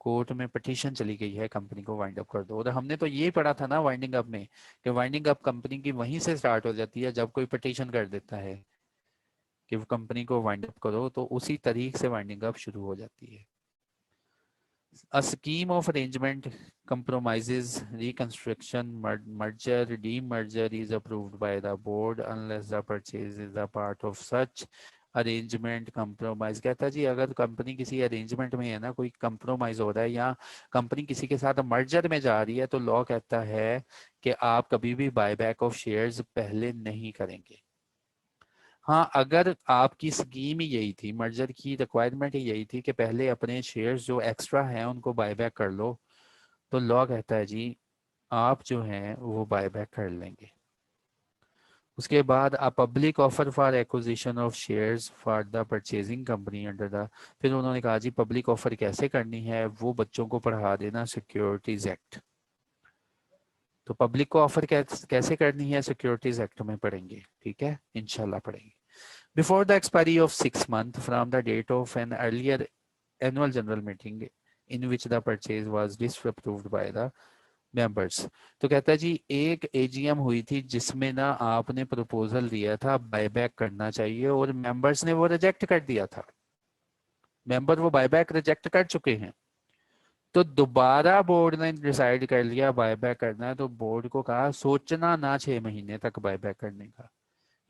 कोर्ट में पिटीशन चली गई है कंपनी को वाइंड अप कर दो। और हमने तो ये पढ़ा था ना वाइंडिंग अप में कि वाइंडिंग अप कंपनी की वहीं से स्टार्ट हो जाती है जब कोई पिटीशन कर देता है कि वो कंपनी को वाइंड अप करो, तो उसी तरीके से वाइंडिंग अप शुरू हो जाती है। A scheme of arrangement compromises reconstruction, merger, demerger is approved by the board unless the purchase is a part of such arrangement compromise. कहता है जी अगर कंपनी किसी अरेंजमेंट में है ना, कोई कंप्रोमाइज हो रहा है या कंपनी किसी के साथ मर्जर में जा रही है, तो लॉ कहता है कि आप कभी भी बायबैक ऑफ शेयर्स पहले नहीं करेंगे। हाँ, अगर आपकी स्कीम ही यही थी, मर्जर की रिक्वायरमेंट ही यही थी कि पहले अपने शेयर्स जो एक्स्ट्रा हैं उनको बायबैक कर लो, तो लॉ कहता है जी आप जो हैं वो बायबैक कर लेंगे। उसके बाद a public offer for acquisition of shares for the purchasing company under the, फिर उन्होंने कहा जी पब्लिक ऑफर कैसे करनी है, वो बच्चों को पढ़ा देना सिक्योरिटीज एक्ट। तो पब्लिक को ऑफर कैसे करनी है सिक्योरिटीज एक्ट में पढ़ेंगे, ठीक है, इंशाल्लाह पढ़ेंगे। Before the expiry of 6 months from the date of an earlier annual general meeting in which the purchase was disapproved by the members, तो कहता है जी एक एजीएम हुई थी जिसमें ना आपने प्रपोजल दिया था बायबैक करना चाहिए और मेंबर्स ने वो रिजेक्ट कर दिया था, मेंबर वो बायबैक रिजेक्ट कर चुके हैं, तो दोबारा बोर्ड ने डिसाइड कर लिया बायबैक करना है, तो बोर्ड को कहा सोचना ना 6 महीने तक बायबैक करने का,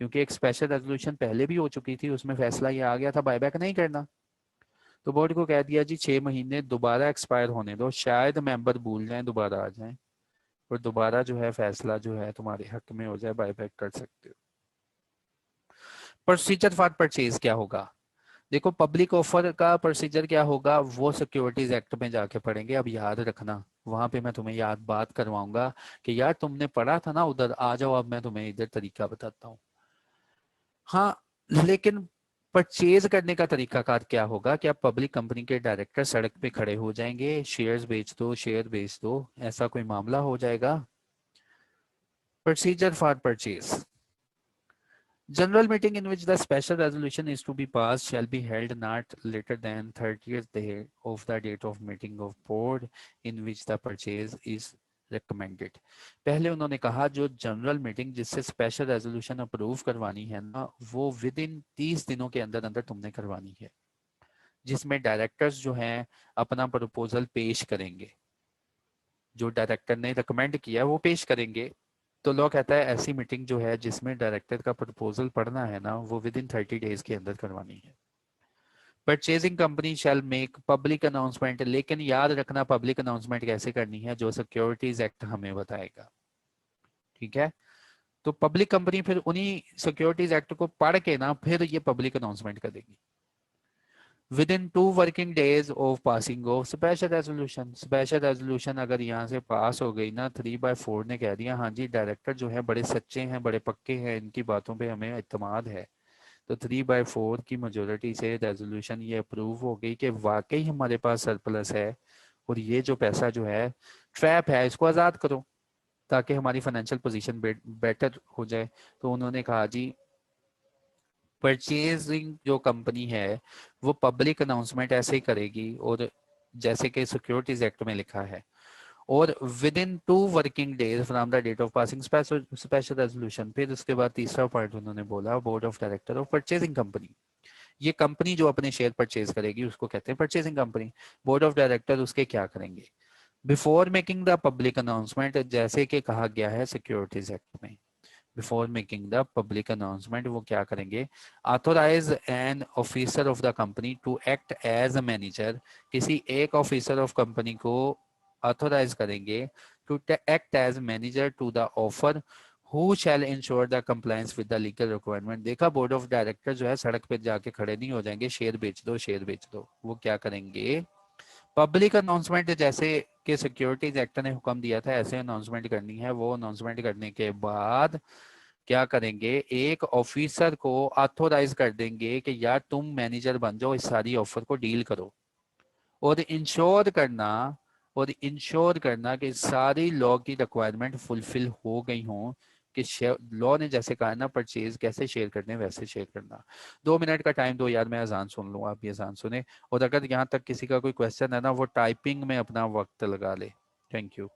क्योंकि एक स्पेशल रेजोल्यूशन पहले भी हो चुकी थी, उसमें फैसला ये आ गया था बायबैक नहीं करना। तो बोर्ड को कह दिया जी 6 महीने दोबारा एक्सपायर होने दो, शायद मेंबर भूल जाएं दोबारा आ जाएं और दोबारा जो है फैसला जो है तुम्हारे हक में हो जाए, बायबैक कर सकते हो। प्रोसीजर फॉर परचेज क्या होगा, देखो पब्लिक ऑफर का प्रोसीजर क्या होगा वो सिक्योरिटीज एक्ट में जाके पढ़ेंगे। अब याद रखना, वहां पे मैं तुम्हें याद बात करवाऊंगा कि यार तुमने पढ़ा था ना उधर, आ जाओ अब मैं तुम्हें इधर तरीका बताता हूँ। हाँ, लेकिन परचेज करने का तरीकाकार क्या होगा कि आप पब्लिक कंपनी के डायरेक्टर सड़क पे खड़े हो जाएंगे, शेयर्स बेच दो, शेयर बेच दो, ऐसा कोई मामला हो जाएगा। Procedure for purchase, general meeting in which the special resolution is to be passed shall be held not later than 30th day of the date of meeting of board in which the purchase is recommended। पहले उन्होंने कहा जो जनरल मीटिंग जिससे स्पेशल रेजोल्यूशन अप्रूव करवानी है ना, वो विद इन 30 दिनों के अंदर अंदर तुमने करवानी है, जिसमें डायरेक्टर्स जो हैं अपना प्रपोजल पेश करेंगे, जो डायरेक्टर ने रिकमेंड किया वो पेश करेंगे। तो लॉ कहता है ऐसी मीटिंग जो है जिसमें डायरेक्टर का प्रपोजल पढ़ना है ना, वो विद इन 30 डेज के अंदर करवानी है। Purchasing company shall make public announcement, लेकिन याद रखना पब्लिक अनाउंसमेंट कैसे करनी है, जो सिक्योरिटीज एक्ट हमें बताएगा, ठीक है। तो पब्लिक कंपनी फिर उन्हीं सिक्योरिटीज एक्ट को पढ़ के ना फिर ये पब्लिक अनाउंसमेंट करेगी। With in 2 working days of passing of special resolution, special resolution अगर यहाँ से पास हो गई ना, 3/4 ने कह दिया हाँ जी डायरेक्टर जो है बड़े सच्चे हैं, बड़े पक्के हैं, इनकी बातों पे हमें इत्मीनान है, तो 3/4 की मेजोरिटी से रेजोल्यूशन ये अप्रूव हो गई कि वाकई हमारे पास सरप्लस है और ये जो पैसा जो है ट्रैप है इसको आज़ाद करो ताकि हमारी फाइनेंशियल पोजीशन बेटर हो जाए। तो उन्होंने कहा जी परचेजिंग जो कंपनी है वो पब्लिक अनाउंसमेंट ऐसे ही करेगी, और जैसे कि सिक्योरिटीज एक्ट में लिखा है, और within 2 working days from the date of passing special resolution. फिर उसके बाद तीसरा पॉइंट उन्होंने बोला board of director of purchasing company, ये कंपनी जो अपने शेयर परचेज करेगी उसको कहते हैं purchasing company. Board of director उसके क्या करेंगे, before making the public announcement, जैसे कि कहा गया है सिक्योरिटीज एक्ट में, before making the public announcement वो क्या करेंगे, authorise an officer of the company to act as a manager, किसी एक ऑफिसर ऑफ कंपनी को ऑथोराइज करेंगे to act as manager to the offer who shall ensure the compliance with the legal requirement. देखा, बोर्ड ऑफ डायरेक्टर जो है सड़क पे जाके खड़े नहीं हो जाएंगे शेयर बेच दो शेयर बेच दो, वो क्या करेंगे पब्लिक अनाउंसमेंट, जैसे कि सिक्योरिटीज एक्ट ने हुक्म दिया था ऐसे अनाउंसमेंट करनी है। वो अनाउंसमेंट करने के बाद क्या करेंगे, एक ऑफिसर को ऑथोराइज कर देंगे कि यार तुम मैनेजर बन जाओ, इस सारी ऑफर को डील करो और इंश्योर करना कि सारी लॉ की रिक्वायरमेंट फुलफिल हो गई हों, कि लॉ ने जैसे कहा ना परचेज कैसे शेयर करने वैसे शेयर करना। 2 मिनट का टाइम दो यार, मैं अजान सुन लूँ, आप ये अजान सुने, और अगर यहाँ तक किसी का कोई क्वेश्चन है ना वो टाइपिंग में अपना वक्त लगा ले। Thank you.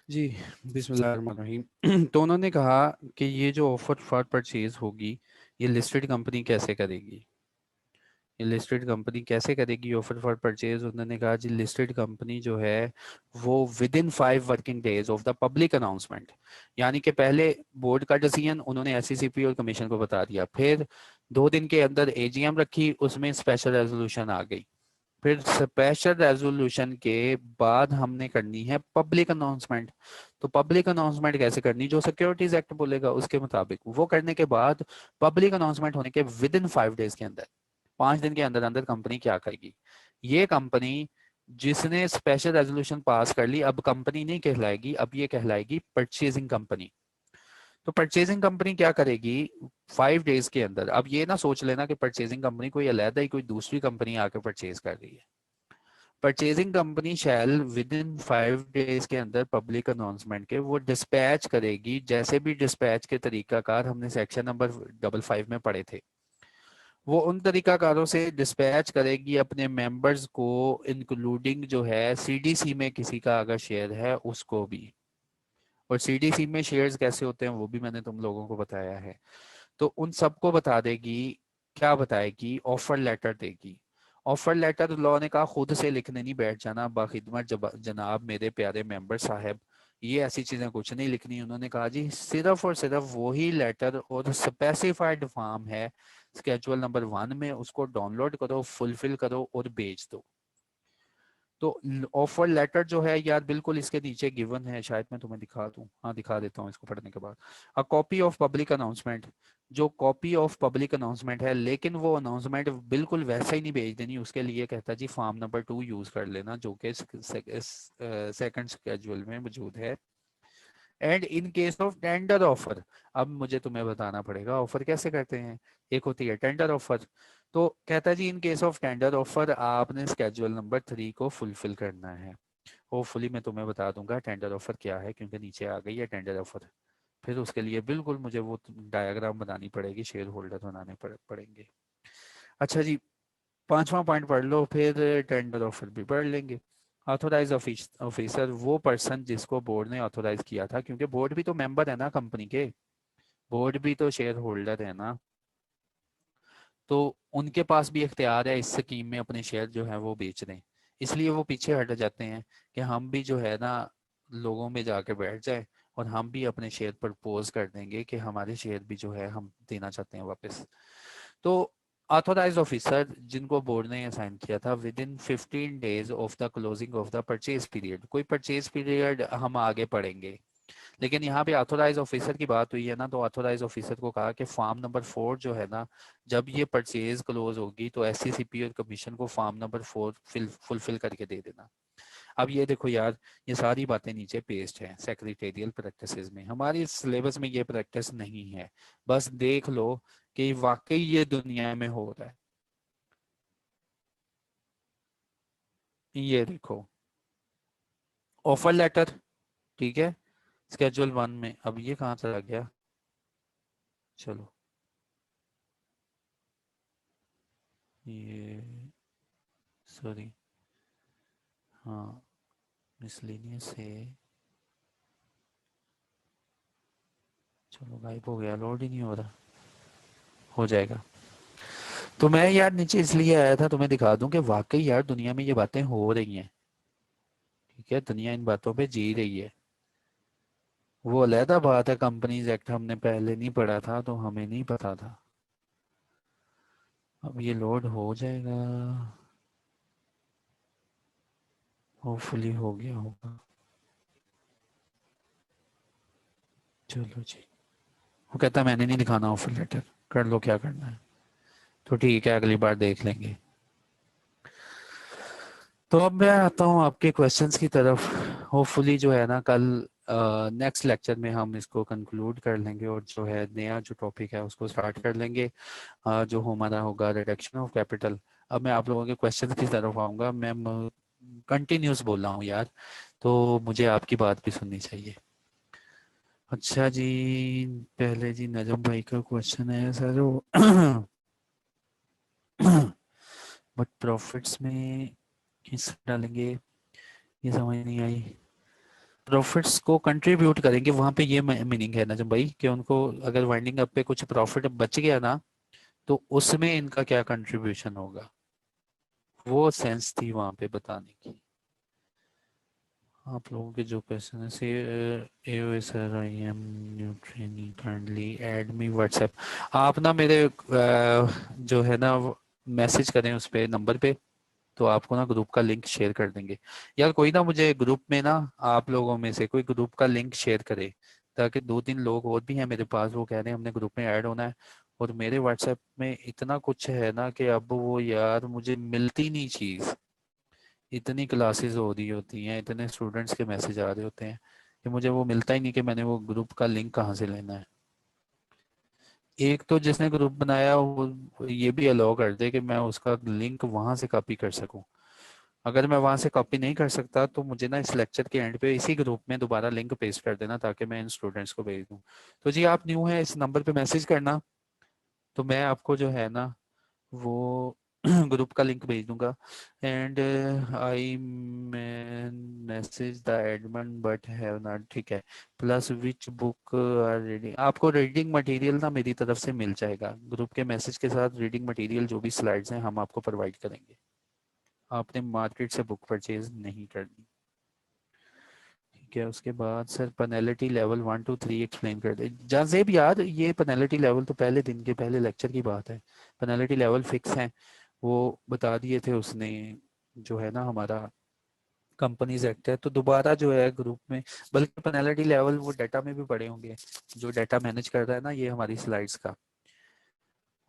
जी, बिस्मिल्लाहिर्रहमानिर्रहीम। तो उन्होंने कहा कि ये जो ऑफर फॉर परचेज होगी, ये लिस्टेड कंपनी कैसे करेगी, ये लिस्टेड कंपनी कैसे करेगी ऑफर फॉर परचेज। उन्होंने कहा जी लिस्टेड कंपनी जो है वो with in 5 working days of the public announcement, यानी कि पहले बोर्ड का डिसीजन उन्होंने एससीसीपी और कमीशन को बता दिया, फिर 2 दिन के अंदर एजीएम रखी, उसमें स्पेशल रेजोल्यूशन आ गई, फिर स्पेशल रेजोल्यूशन के बाद हमने करनी है पब्लिक अनाउंसमेंट। तो पब्लिक अनाउंसमेंट कैसे करनी, जो सिक्योरिटीज एक्ट बोलेगा उसके मुताबिक, वो करने के बाद पब्लिक अनाउंसमेंट होने के विद इन 5 डेज के अंदर, 5 दिन के अंदर अंदर कंपनी क्या करेगी, ये कंपनी जिसने स्पेशल रेजोल्यूशन पास कर ली अब कंपनी नहीं कहलाएगी, अब ये कहलाएगी परचेजिंग कंपनी। तो परचेजिंग कंपनी क्या करेगी 5 डेज के अंदर। अब ये ना सोच लेना कि परचेजिंग कंपनी कोई अलग ही कोई दूसरी कंपनी आकर परचेज कर रही है। Purchasing company shall with in 5 days के अंदर पब्लिक अनाउंसमेंट के वो डिस्पैच करेगी, जैसे भी डिस्पैच के तरीकाकार हमने सेक्शन नंबर 55 में पढ़े थे, वो उन तरीकाकारों से डिस्पैच करेगी अपने मेंबर्स को, इंक्लूडिंग जो है सीडीसी में किसी का अगर शेयर है उसको भी। और सीडीसी में शेयर्स कैसे होते हैं वो भी मैंने तुम लोगों को बताया है। तो उन सबको बता देगी, क्या बताएगी, ऑफर लेटर देगी। ऑफर लेटर लॉ ने कहा खुद से लिखने नहीं बैठ जाना बाखिदमत जनाब मेरे प्यारे मेंबर साहब, ये ऐसी चीजें कुछ नहीं लिखनी। उन्होंने कहा जी सिर्फ और सिर्फ वही लेटर और स्पेसिफाइड फॉर्म है स्केजुअल नंबर 1 में, उसको डाउनलोड करो, फुलफिल करो और भेज दो। तो ऑफर लेटर जो है यार बिल्कुल इसके नीचे गिवन है, शायद मैं तुम्हें दिखा दूं, हाँ दिखा देता हूँ इसको पढ़ने के बाद। A copy of public announcement, जो कॉपी ऑफ पब्लिक अनाउंसमेंट है, लेकिन वो अनाउंसमेंट बिल्कुल वैसा ही नहीं भेज देनी, उसके लिए कहता जी फॉर्म नंबर 2 यूज कर लेना जो कि सेकंड स्केड्यूल में मौजूद है। And in case of tender offer, अब मुझे तुम्हें बताना पड़ेगा ऑफर कैसे करते हैं। एक होती है टेंडर ऑफर, तो कहता है जी in case of tender offer आपने स्केड्यूल नंबर 3 को फुलफिल करना है। होपफुली मैं तुम्हें बता दूंगा टेंडर ऑफर क्या है, क्योंकि नीचे आ गई है टेंडर ऑफर। फिर उसके लिए बिल्कुल मुझे वो डायग्राम बनानी पड़ेगी, शेयर होल्डर बनाने पड़ेंगे। अच्छा जी, 5वां पॉइंट पढ़ लो, फिर टेंडर ऑफर भी पढ़ लेंगे। ऑथोराइज ऑफिसर, वो पर्सन जिसको बोर्ड ने ऑथोराइज किया था, क्योंकि बोर्ड भी तो मेंबर है ना कंपनी के, बोर्ड भी तो शेयर होल्डर है ना, तो उनके पास भी इख्तियार है इस स्कीम में अपने शेयर जो है वो बेच दें। इसलिए वो पीछे हट जाते हैं कि हम भी जो है ना लोगों में जाके बैठ जाए और हम भी अपने शेयर प्रपोज कर देंगे कि हमारे शेयर भी जो है हम देना चाहते हैं वापस। तो ऑथोराइज ऑफिसर जिनको बोर्ड ने असाइन किया था with in 15 days of the closing of the purchase period, कोई परचेज पीरियड हम आगे पढ़ेंगे, लेकिन यहाँ पे ऑथोराइज ऑफिसर की बात हुई है ना, तो ऑथोराइज ऑफिसर को कहा कि फॉर्म नंबर 4 जो है ना, जब ये परचेज क्लोज होगी तो एससीसीपी और कमीशन को फॉर्म नंबर 4 फुलफिल करके दे देना। अब ये देखो यार, ये सारी बातें नीचे पेस्ट है सेक्रेटेरियल प्रैक्टिसेस में, हमारी सिलेबस में ये प्रैक्टिस नहीं है, बस देख लो कि वाकई ये दुनिया में हो रहा है। ये देखो ऑफर लेटर, ठीक है, स्केड्यूल 1 में, अब ये कहाँ चला गया, चलो ये सॉरी, हाँ मिसलेनियस है, चलो गायब हो गया, लोड ही नहीं हो रहा, हो जाएगा। तो मैं यार नीचे इसलिए आया था तुम्हें दिखा दूं कि वाकई यार दुनिया में ये बातें हो रही हैं, ठीक है, दुनिया इन बातों पे जी रही है। वो अलहदा बात है, कंपनीज एक्ट हमने पहले नहीं पढ़ा था तो हमें नहीं पता था। अब ये लोड हो जाएगा, होपफुली हो गया होगा। चलो जी, वो कहता मैंने नहीं दिखाना ऑफर लेटर, कर लो क्या करना है, तो ठीक है अगली बार देख लेंगे। तो अब मैं आता हूँ आपके क्वेश्चंस की तरफ। होपफुली जो है ना कल नेक्स्ट लेक्चर में हम इसको कंक्लूड कर लेंगे और जो है नया जो टॉपिक है उसको स्टार्ट कर लेंगे, जो हमारा होगा रिडक्शन ऑफ कैपिटल। अब मैं आप लोगों के क्वेश्चन की तरफ आऊँगा, मैं कंटिन्यूस बोल रहा हूँ यार, तो मुझे आपकी बात भी सुननी चाहिए। अच्छा जी, पहले जी नजम भाई का क्वेश्चन है सर, बट प्रॉफिट्स में किस डालेंगे, ये समझ नहीं आई। प्रॉफिट्स को कंट्रीब्यूट करेंगे, वहां पे ये मीनिंग है नजम भाई कि उनको अगर वाइंडिंग अप पे कुछ प्रॉफिट बच गया ना, तो उसमें इनका क्या कंट्रीब्यूशन होगा, वो सेंस थी वहां पे बताने की। आप लोगों के जो क्वेश्चन है से ए sir I am new training kindly add me WhatsApp. आप ना मेरे जो है ना मैसेज करें उस पे नंबर पे, तो आपको ना ग्रुप का लिंक शेयर कर देंगे। यार कोई ना मुझे ग्रुप में ना, आप लोगों में से कोई ग्रुप का लिंक शेयर करे, ताकि 2-3 लोग और भी हैं मेरे पास, वो कह रहे हैं हमने ग्रुप में ऐड होना है। और मेरे व्हाट्सएप में इतना कुछ है ना कि अब वो यार मुझे मिलती नहीं चीज़। इतनी क्लासेस हो रही होती हैं, इतने स्टूडेंट्स के मैसेज आ रहे होते हैं कि मुझे वो मिलता ही नहीं कि मैंने वो ग्रुप का लिंक कहाँ से लेना है। एक तो जिसने ग्रुप बनाया वो ये भी अलाउ कर दे कि मैं उसका लिंक वहां से कॉपी कर सकूं। अगर मैं वहां से कॉपी नहीं कर सकता तो मुझे ना इस लेक्चर के एंड पे इसी ग्रुप में दोबारा लिंक पेस्ट कर देना, ताकि मैं इन स्टूडेंट्स को भेज दूं। तो जी आप न्यू है, इस नंबर पे मैसेज करना, तो मैं आपको जो है ना वो ग्रुप का लिंक भेज दूंगा। And I message the admin but have not, ठीक है। Plus which book are reading, आपको रीडिंग मटेरियल ना मेरी तरफ से मिल जाएगा ग्रुप के मैसेज के साथ। रीडिंग मटेरियल जो भी स्लाइड्स हैं हम आपको प्रोवाइड करेंगे, आपने मार्केट से बुक परचेज नहीं करनी। ठीक है, उसके बाद सर पेनल्टी लेवल 1 2 3 एक्सप्लेन कर दे जाजेब यार। ये पेनल्टी लेवल तो पहले दिन के पहले लेक्चर की बात है, पेनल्टी लेवल फिक्स है, वो बता दिए थे उसने। जो है ना हमारा कंपनीज एक्ट है, तो दोबारा जो है ग्रुप में, बल्कि पेनल्टी लेवल वो डाटा में भी पड़े होंगे। जो डाटा मैनेज कर रहा है ना ये हमारी स्लाइड्स का,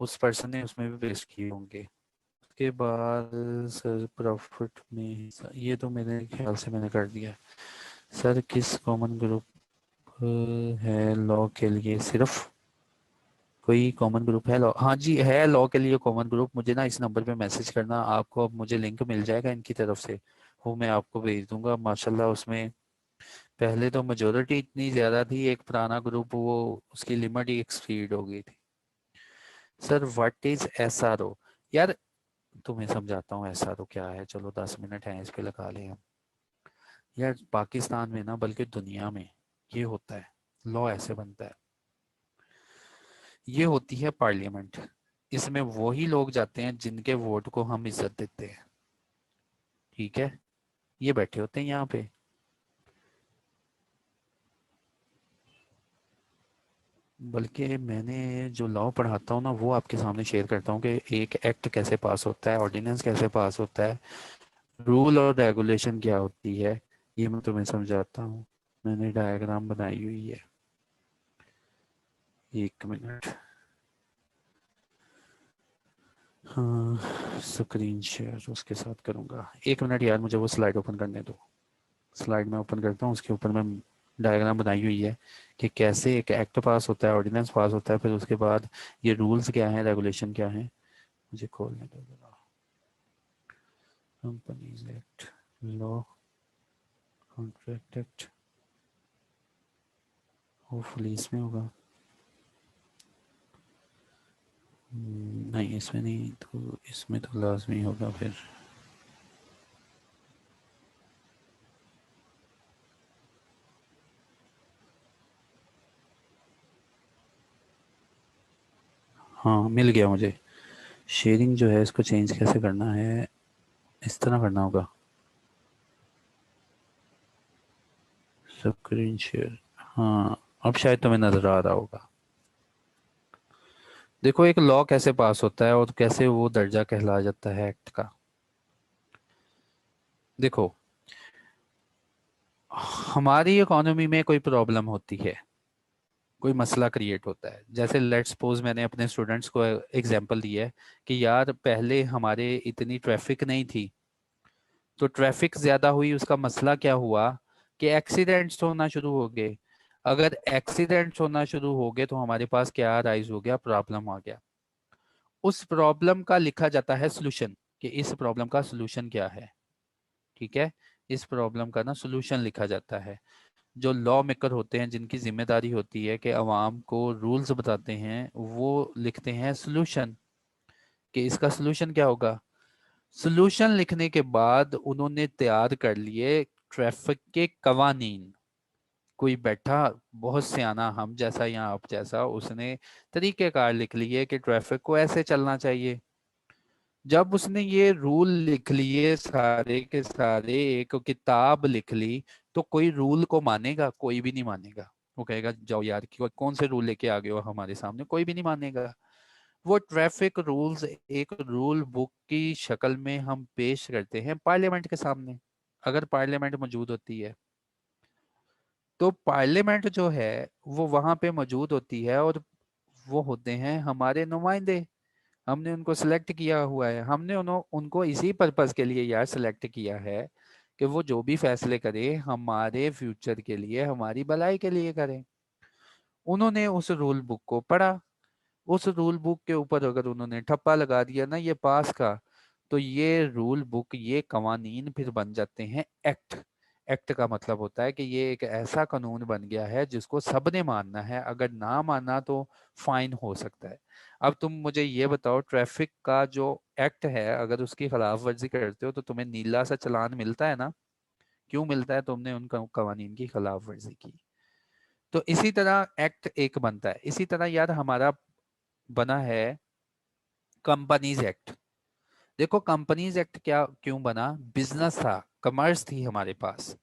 उस पर्सन ने उसमें भी पेस्ट किए होंगे। उसके बाद सर प्रॉफिट में ये तो मेरे ख्याल से मैंने कर दिया। सर किस कॉमन ग्रुप है लॉ के लिए, सिर्फ कोई कॉमन ग्रुप है लॉ? हाँ जी है लॉ के लिए कॉमन ग्रुप। मुझे ना इस नंबर पे मैसेज करना, आपको अब मुझे लिंक मिल जाएगा इनकी तरफ से, वो मैं आपको भेज दूंगा। माशाल्लाह उसमें पहले तो मेजोरिटी इतनी ज्यादा थी, एक पुराना ग्रुप वो उसकी लिमिट ही एक्सपीड हो गई थी। Sir what is SRO? यार तुम्हें समझाता हूँ एसआरओ क्या है, चलो 10 मिनट है इस पे लगा लें हम। यार पाकिस्तान में ना बल्कि दुनिया में ये होता है, लॉ ऐसे बनता है। ये होती है पार्लियामेंट, इसमें वही लोग जाते हैं जिनके वोट को हम इज्जत देते हैं। ठीक है, ये बैठे होते हैं यहाँ पे। बल्कि मैंने जो लॉ पढ़ाता हूँ ना वो आपके सामने शेयर करता हूँ कि एक एक्ट कैसे पास होता है, ऑर्डिनेंस कैसे पास होता है, रूल और रेगुलेशन क्या होती है, ये मैं तुम्हें समझाता हूँ। मैंने डायग्राम बनाई हुई है, 1 मिनट। हाँ स्क्रीन शेयर उसके साथ करूँगा, 1 मिनट यार, मुझे वो स्लाइड ओपन करने दो। स्लाइड में ओपन करता हूँ, उसके ऊपर मैं डायग्राम बनाई हुई है कि कैसे एक एक्ट पास होता है, ऑर्डिनेंस पास होता है, फिर उसके बाद ये रूल्स क्या हैं, रेगुलेशन क्या हैं। मुझे खोलने दो जरा, companies act, law, contract act, hopefully इसमें होगा। नहीं इसमें नहीं, तो इसमें तो लाजमी होगा फिर। हाँ मिल गया मुझे। शेयरिंग जो है इसको चेंज कैसे करना है, इस तरह करना होगा, स्क्रीन शेयर। हाँ अब शायद तुम्हें नजर आ रहा होगा। देखो एक लॉ कैसे पास होता है और कैसे वो दर्जा कहला जाता है एक्ट का। देखो हमारी इकोनॉमी में कोई प्रॉब्लम होती है, कोई मसला क्रिएट होता है, जैसे लेट्स सपोज मैंने अपने स्टूडेंट्स को एग्जांपल दिया है कि यार पहले हमारे इतनी ट्रैफिक नहीं थी, तो ट्रैफिक ज्यादा हुई, उसका मसला क्या हुआ कि एक्सीडेंट्स होना शुरू हो गए। अगर एक्सीडेंट्स होना शुरू हो गए तो हमारे पास क्या राइज हो गया, प्रॉब्लम आ गया। उस प्रॉब्लम का लिखा जाता है सोल्यूशन, कि इस प्रॉब्लम का सोल्यूशन क्या है। ठीक है, इस प्रॉब्लम का ना सोल्यूशन लिखा जाता है। जो लॉ मेकर होते हैं जिनकी जिम्मेदारी होती है कि अवाम को रूल्स बताते हैं, वो लिखते हैं सोल्यूशन, कि इसका सोल्यूशन क्या होगा। सोल्यूशन लिखने के बाद उन्होंने तैयार कर लिए ट्रैफिक के कवानीन। कोई बैठा बहुत सियाना हम जैसा या आप जैसा, उसने तरीकेकार लिख लिए कि ट्रैफिक को ऐसे चलना चाहिए। जब उसने ये रूल लिख लिए सारे के सारे, एक किताब लिख ली, तो कोई रूल को मानेगा? कोई भी नहीं मानेगा। वो कहेगा जाओ यार, कौन से रूल लेके आ गए हो हमारे सामने, कोई भी नहीं मानेगा। वो ट्रैफिक रूल्स एक रूल बुक की शक्ल में हम पेश करते हैं पार्लियामेंट के सामने, अगर पार्लियामेंट मौजूद होती है तो। पार्लियामेंट जो है वो वहां पे मौजूद होती है, और वो होते हैं हमारे नुमाइंदे। हमने उनको सिलेक्ट किया हुआ है, हमने उनको इसी पर्पस के लिए यार सिलेक्ट किया है कि वो जो भी फैसले करे हमारे फ्यूचर के लिए, हमारी भलाई के लिए करें। उन्होंने उस रूल बुक को पढ़ा, उस रूल बुक के ऊपर अगर उन्होंने ठप्पा लगा दिया ना ये पास का, तो ये रूल बुक, ये कवानीन फिर बन जाते हैं एक्ट। एक्ट का मतलब होता है कि ये एक ऐसा कानून बन गया है जिसको सबने मानना है, अगर ना माना तो फाइन हो सकता है। अब तुम मुझे ये बताओ, ट्रैफिक का जो एक्ट है अगर उसकी खिलाफ वर्जी करते हो तो तुम्हें नीला सा चालान मिलता है ना? क्यों मिलता है? तुमने उन कवानीन की खिलाफ वर्जी की। तो इसी तरह एक्ट एक बनता है। इसी तरह यार हमारा बना है कंपनीज एक्ट। देखो कंपनीज एक्ट क्या क्यों बना? बिजनेस था, कमर्स थी हमारे पास।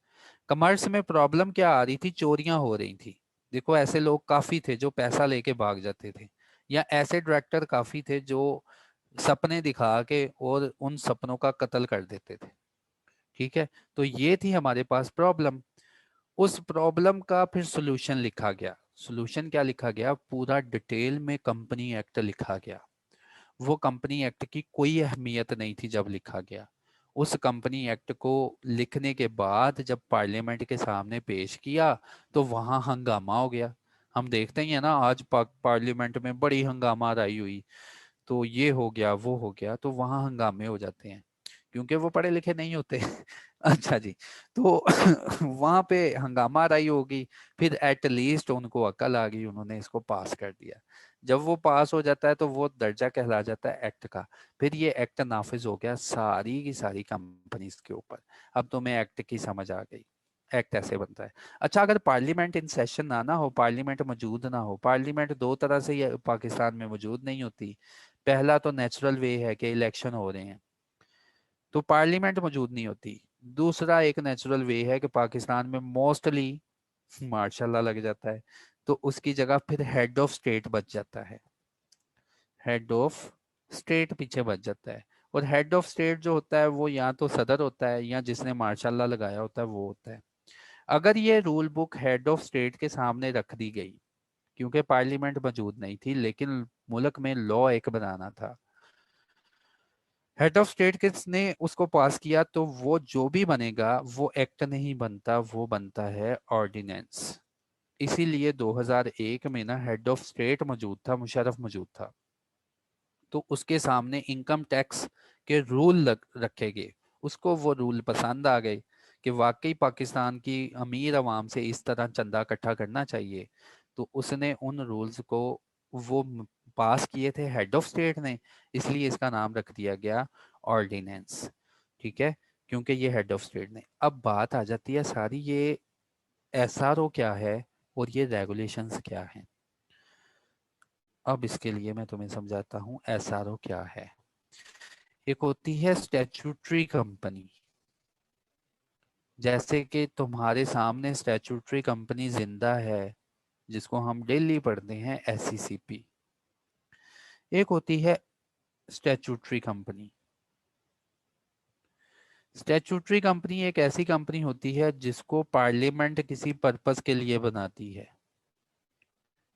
कमर्स में प्रॉब्लम क्या आ रही थी? चोरियां हो रही थी। देखो ऐसे लोग काफी थे जो पैसा लेके भाग जाते थे, या ऐसे डायरेक्टर काफी थे जो सपने दिखा के और उन सपनों का कत्ल कर देते थे। ठीक है, तो ये थी हमारे पास प्रॉब्लम। उस प्रॉब्लम का फिर सॉल्यूशन लिखा गया। सॉल्यूशन क्या लिखा गया? पूरा डिटेल में कंपनी एक्ट लिखा गया। वो कंपनी एक्ट की कोई अहमियत नहीं थी जब लिखा गया। उस कंपनी एक्ट को लिखने के बाद जब पार्लियामेंट के सामने पेश किया तो वहां हंगामा हो गया। हम देखते ही है ना आज पार्लियामेंट में बड़ी हंगामा आई हुई, तो ये हो गया वो हो गया, तो वहां हंगामे हो जाते हैं क्योंकि वो पढ़े लिखे नहीं होते। अच्छा जी, तो वहां पे हंगामा राई होगी। फिर एट लीस्ट उनको अकल आ गई, उन्होंने इसको पास कर दिया। जब वो पास हो जाता है तो वो दर्जा कहला जाता है एक्ट का। फिर ये एक्ट नाफिज हो गया सारी की सारी कंपनीज के ऊपर। अब तुम्हें एक्ट की समझ आ गई, एक्ट ऐसे बनता है। अच्छा, अगर पार्लियामेंट इन सेशन ना हो, पार्लियामेंट मौजूद ना हो, पार्लियामेंट दो तरह से ये पाकिस्तान में मौजूद नहीं होती। पहला तो नेचुरल वे है कि इलेक्शन हो रहे हैं तो पार्लियामेंट मौजूद नहीं होती। दूसरा एक नेचुरल वे है कि पाकिस्तान में मोस्टली मार्शल लॉ लग जाता है, तो उसकी जगह फिर हेड ऑफ स्टेट बच जाता है। हेड ऑफ स्टेट पीछे बच जाता है। और हेड ऑफ स्टेट जो होता है वो या तो सदर होता है या जिसने मार्शल लॉ लगाया होता है वो होता है। अगर ये rule book head of state के सामने रख दी गई, क्योंकि पार्लियामेंट मौजूद नहीं थी लेकिन मुल्क में लॉ एक बनाना था, हेड ऑफ स्टेट किसने उसको पास किया, तो वो जो भी बनेगा वो एक्ट नहीं बनता, वो बनता है ऑर्डिनेंस। इसीलिए 2001 में ना हेड ऑफ स्टेट मौजूद था, मुशर्रफ मौजूद था, तो उसके सामने इनकम टैक्स के रूल रखे गए। उसको वो रूल पसंद आ गए कि वाकई पाकिस्तान की अमीर आवाम से इस तरह चंदा इकट्ठा करना चाहिए। तो उसने उन रूल्स को वो पास किए थे हेड ऑफ स्टेट ने, इसलिए इसका नाम रख दिया गया ऑर्डिनेंस। ठीक है, क्योंकि ये हेड ऑफ स्टेट ने। अब बात आ जाती है सारी, ये एसआरओ क्या है और ये रेगुलेशंस क्या हैं। अब इसके लिए मैं तुम्हें समझाता हूँ एसआरओ क्या है। एक होती है स्टैट्यूटरी कंपनी, जैसे कि तुम्हारे सामने स्टैट्यूटरी कंपनी जिंदा है जिसको हम डेली पढ़ते हैं एससीसीपी। एक होती है स्टैट्यूटरी कंपनी। स्टैट्यूटरी कंपनी एक ऐसी कंपनी होती है जिसको पार्लियामेंट किसी पर्पस के लिए बनाती है।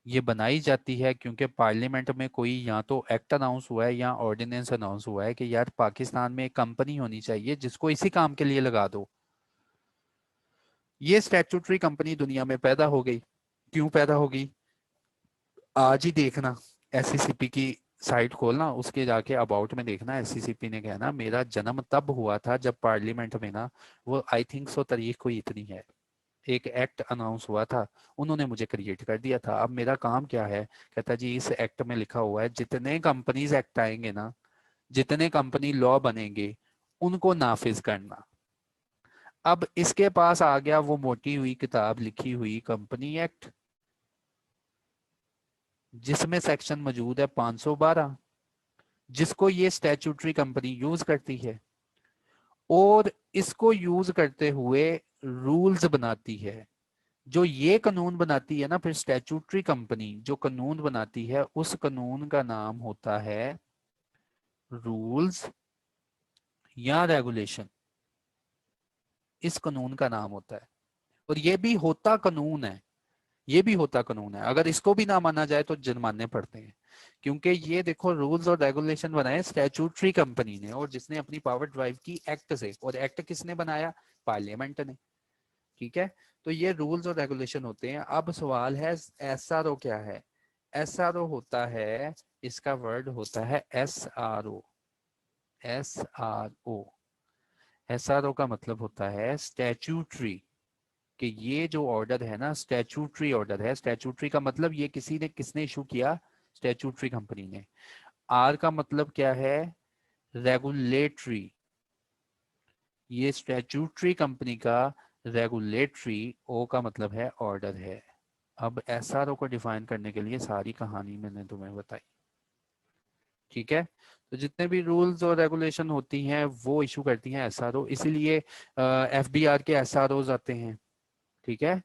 ये बनाई जाती है क्योंकि पार्लियामेंट में कोई या तो एक्ट अनाउंस हुआ है या ऑर्डिनेंस अनाउंस हुआ है कि यार पाकिस्तान में एक कंपनी होनी चाहिए जिसको इसी काम के लिए लगा दो। ये स्टैट्यूटरी कंपनी दुनिया में पैदा हो गई। क्यों पैदा होगी? आज ही देखना, एससीसीपी की साइट खोलना, उसके जाके अबाउट में देखना, एससीसीपी ने कहना मेरा जन्म तब हुआ था जब पार्लियामेंट में ना, वो आई थिंक सो तारीख कोई इतनी है, एक एक्ट अनाउंस हुआ था, उन्होंने मुझे क्रिएट कर दिया था। अब मेरा काम क्या है? कहता जी इस एक्ट में लिखा हुआ है जितने कंपनीज एक्ट आएंगे ना, जितने कंपनी लॉ बनेंगे उनको नाफिज करना। अब इसके पास आ गया वो मोटी हुई किताब लिखी हुई कंपनी एक्ट, जिसमें सेक्शन मौजूद है 512, जिसको ये स्टैट्यूटरी कंपनी यूज करती है और इसको यूज करते हुए रूल्स बनाती है। जो ये कानून बनाती है ना, फिर स्टैट्यूटरी कंपनी जो कानून बनाती है उस कानून का नाम होता है रूल्स या रेगुलेशन। इस कानून का नाम होता है, और ये भी होता कानून है, ये भी होता कानून है। अगर इसको भी ना माना जाए तो जुर्माने पड़ते हैं, क्योंकि ये देखो रूल्स और रेगुलेशन बनाए स्टैट्यूटरी कंपनी ने, और जिसने अपनी पावर ड्राइव की एक्ट से, और एक्ट किसने बनाया? पार्लियामेंट ने। ठीक है, तो ये रूल्स और रेगुलेशन होते हैं। अब सवाल है एसआरओ क्या है? एसआरओ होता है, इसका वर्ड होता है एसआरओ। एसआरओ, एसआरओ का मतलब होता है स्टैट्यूटरी, कि ये जो ऑर्डर है ना स्टैट्यूटरी ऑर्डर है। स्टैट्यूटरी का मतलब ये किसी ने, किसने इशू किया? स्टैट्यूटरी कंपनी ने। आर का मतलब क्या है? रेगुलेटरी। ये स्टैट्यूटरी कंपनी का रेगुलेटरी, ओ का मतलब है ऑर्डर है। अब एसआरओ को डिफाइन करने के लिए सारी कहानी मैंने तुम्हें बताई। ठीक है, तो जितने भी रूल्स और रेगुलेशन होती हैं वो इशू करती हैं एसआरओ, इसीलिए एफबीआर के एसआरओज आते हैं। ठीक है,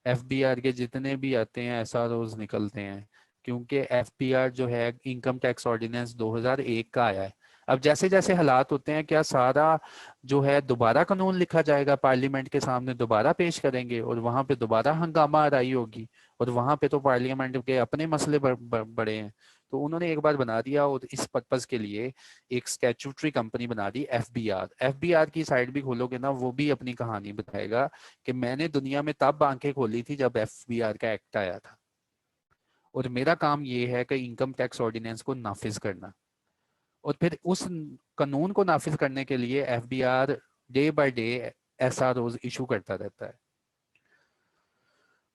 एफबीआर के जितने भी आते हैं एसआरओज निकलते हैं, क्योंकि एफबीआर जो है इनकम टैक्स ऑर्डिनेंस 2001 का आया है। अब जैसे जैसे हालात होते हैं, क्या सारा जो है दोबारा कानून लिखा जाएगा, पार्लियामेंट के सामने दोबारा पेश करेंगे और वहां पे दोबारा हंगामा आराई होगी, और वहां पे तो पार्लियामेंट के अपने मसले बड़े हैं। तो उन्होंने एक बार बना दिया, और इस पर्पज के लिए एक स्टैट्यूटरी कंपनी बना दी एफबीआर। एफबीआर की साइड भी खोलोगे ना, वो भी अपनी कहानी बताएगा कि मैंने दुनिया में तब आंखें खोली थी जब एफबीआर का एक्ट आया था, और मेरा काम ये है कि इनकम टैक्स ऑर्डिनेंस को नाफिज करना, और फिर उस कानून को नाफिज करने के लिए FBR day by day SROs issue करता रहता है।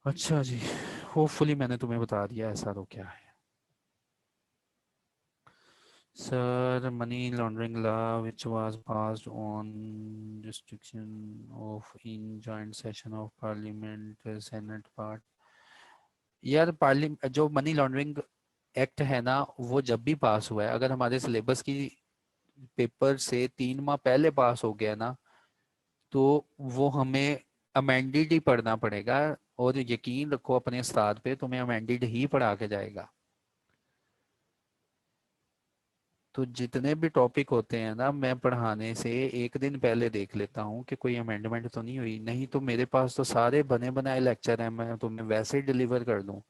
अच्छा जी, होपफुली मैंने तुम्हें बता दिया एसआरओ क्या है। Sir, money laundering law which was passed on restriction of in joint session of parliament senate part। यार पार्लियामेंट जो मनी लॉन्ड्रिंग एक्ट है ना, वो जब भी पास हुआ है, अगर हमारे सिलेबस की पेपर से 3 माह पहले पास हो गया ना, तो वो हमें अमेंडेड ही पढ़ना पड़ेगा। और यकीन रखो अपने उस्ताद पे, तुम्हें अमेंडेड ही पढ़ा के जाएगा। तो जितने भी टॉपिक होते हैं ना, मैं पढ़ाने से एक दिन पहले देख लेता हूँ कि कोई अमेंडमेंट तो नहीं हुई, नहीं तो मेरे पास तो सारे बने बनाए लेक्चर हैं, मैं तुम्हें वैसे ही डिलीवर कर दूँ।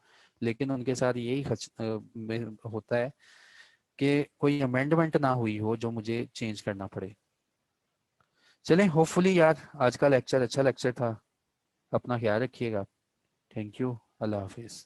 लेकिन उनके साथ यही होता है कि कोई अमेंडमेंट ना हुई हो जो मुझे चेंज करना पड़े। चलें, होपफुली यार आज का लेक्चर अच्छा लेक्चर था। अपना ख्याल रखिएगा। Thank you. अल्लाह हाफिज़।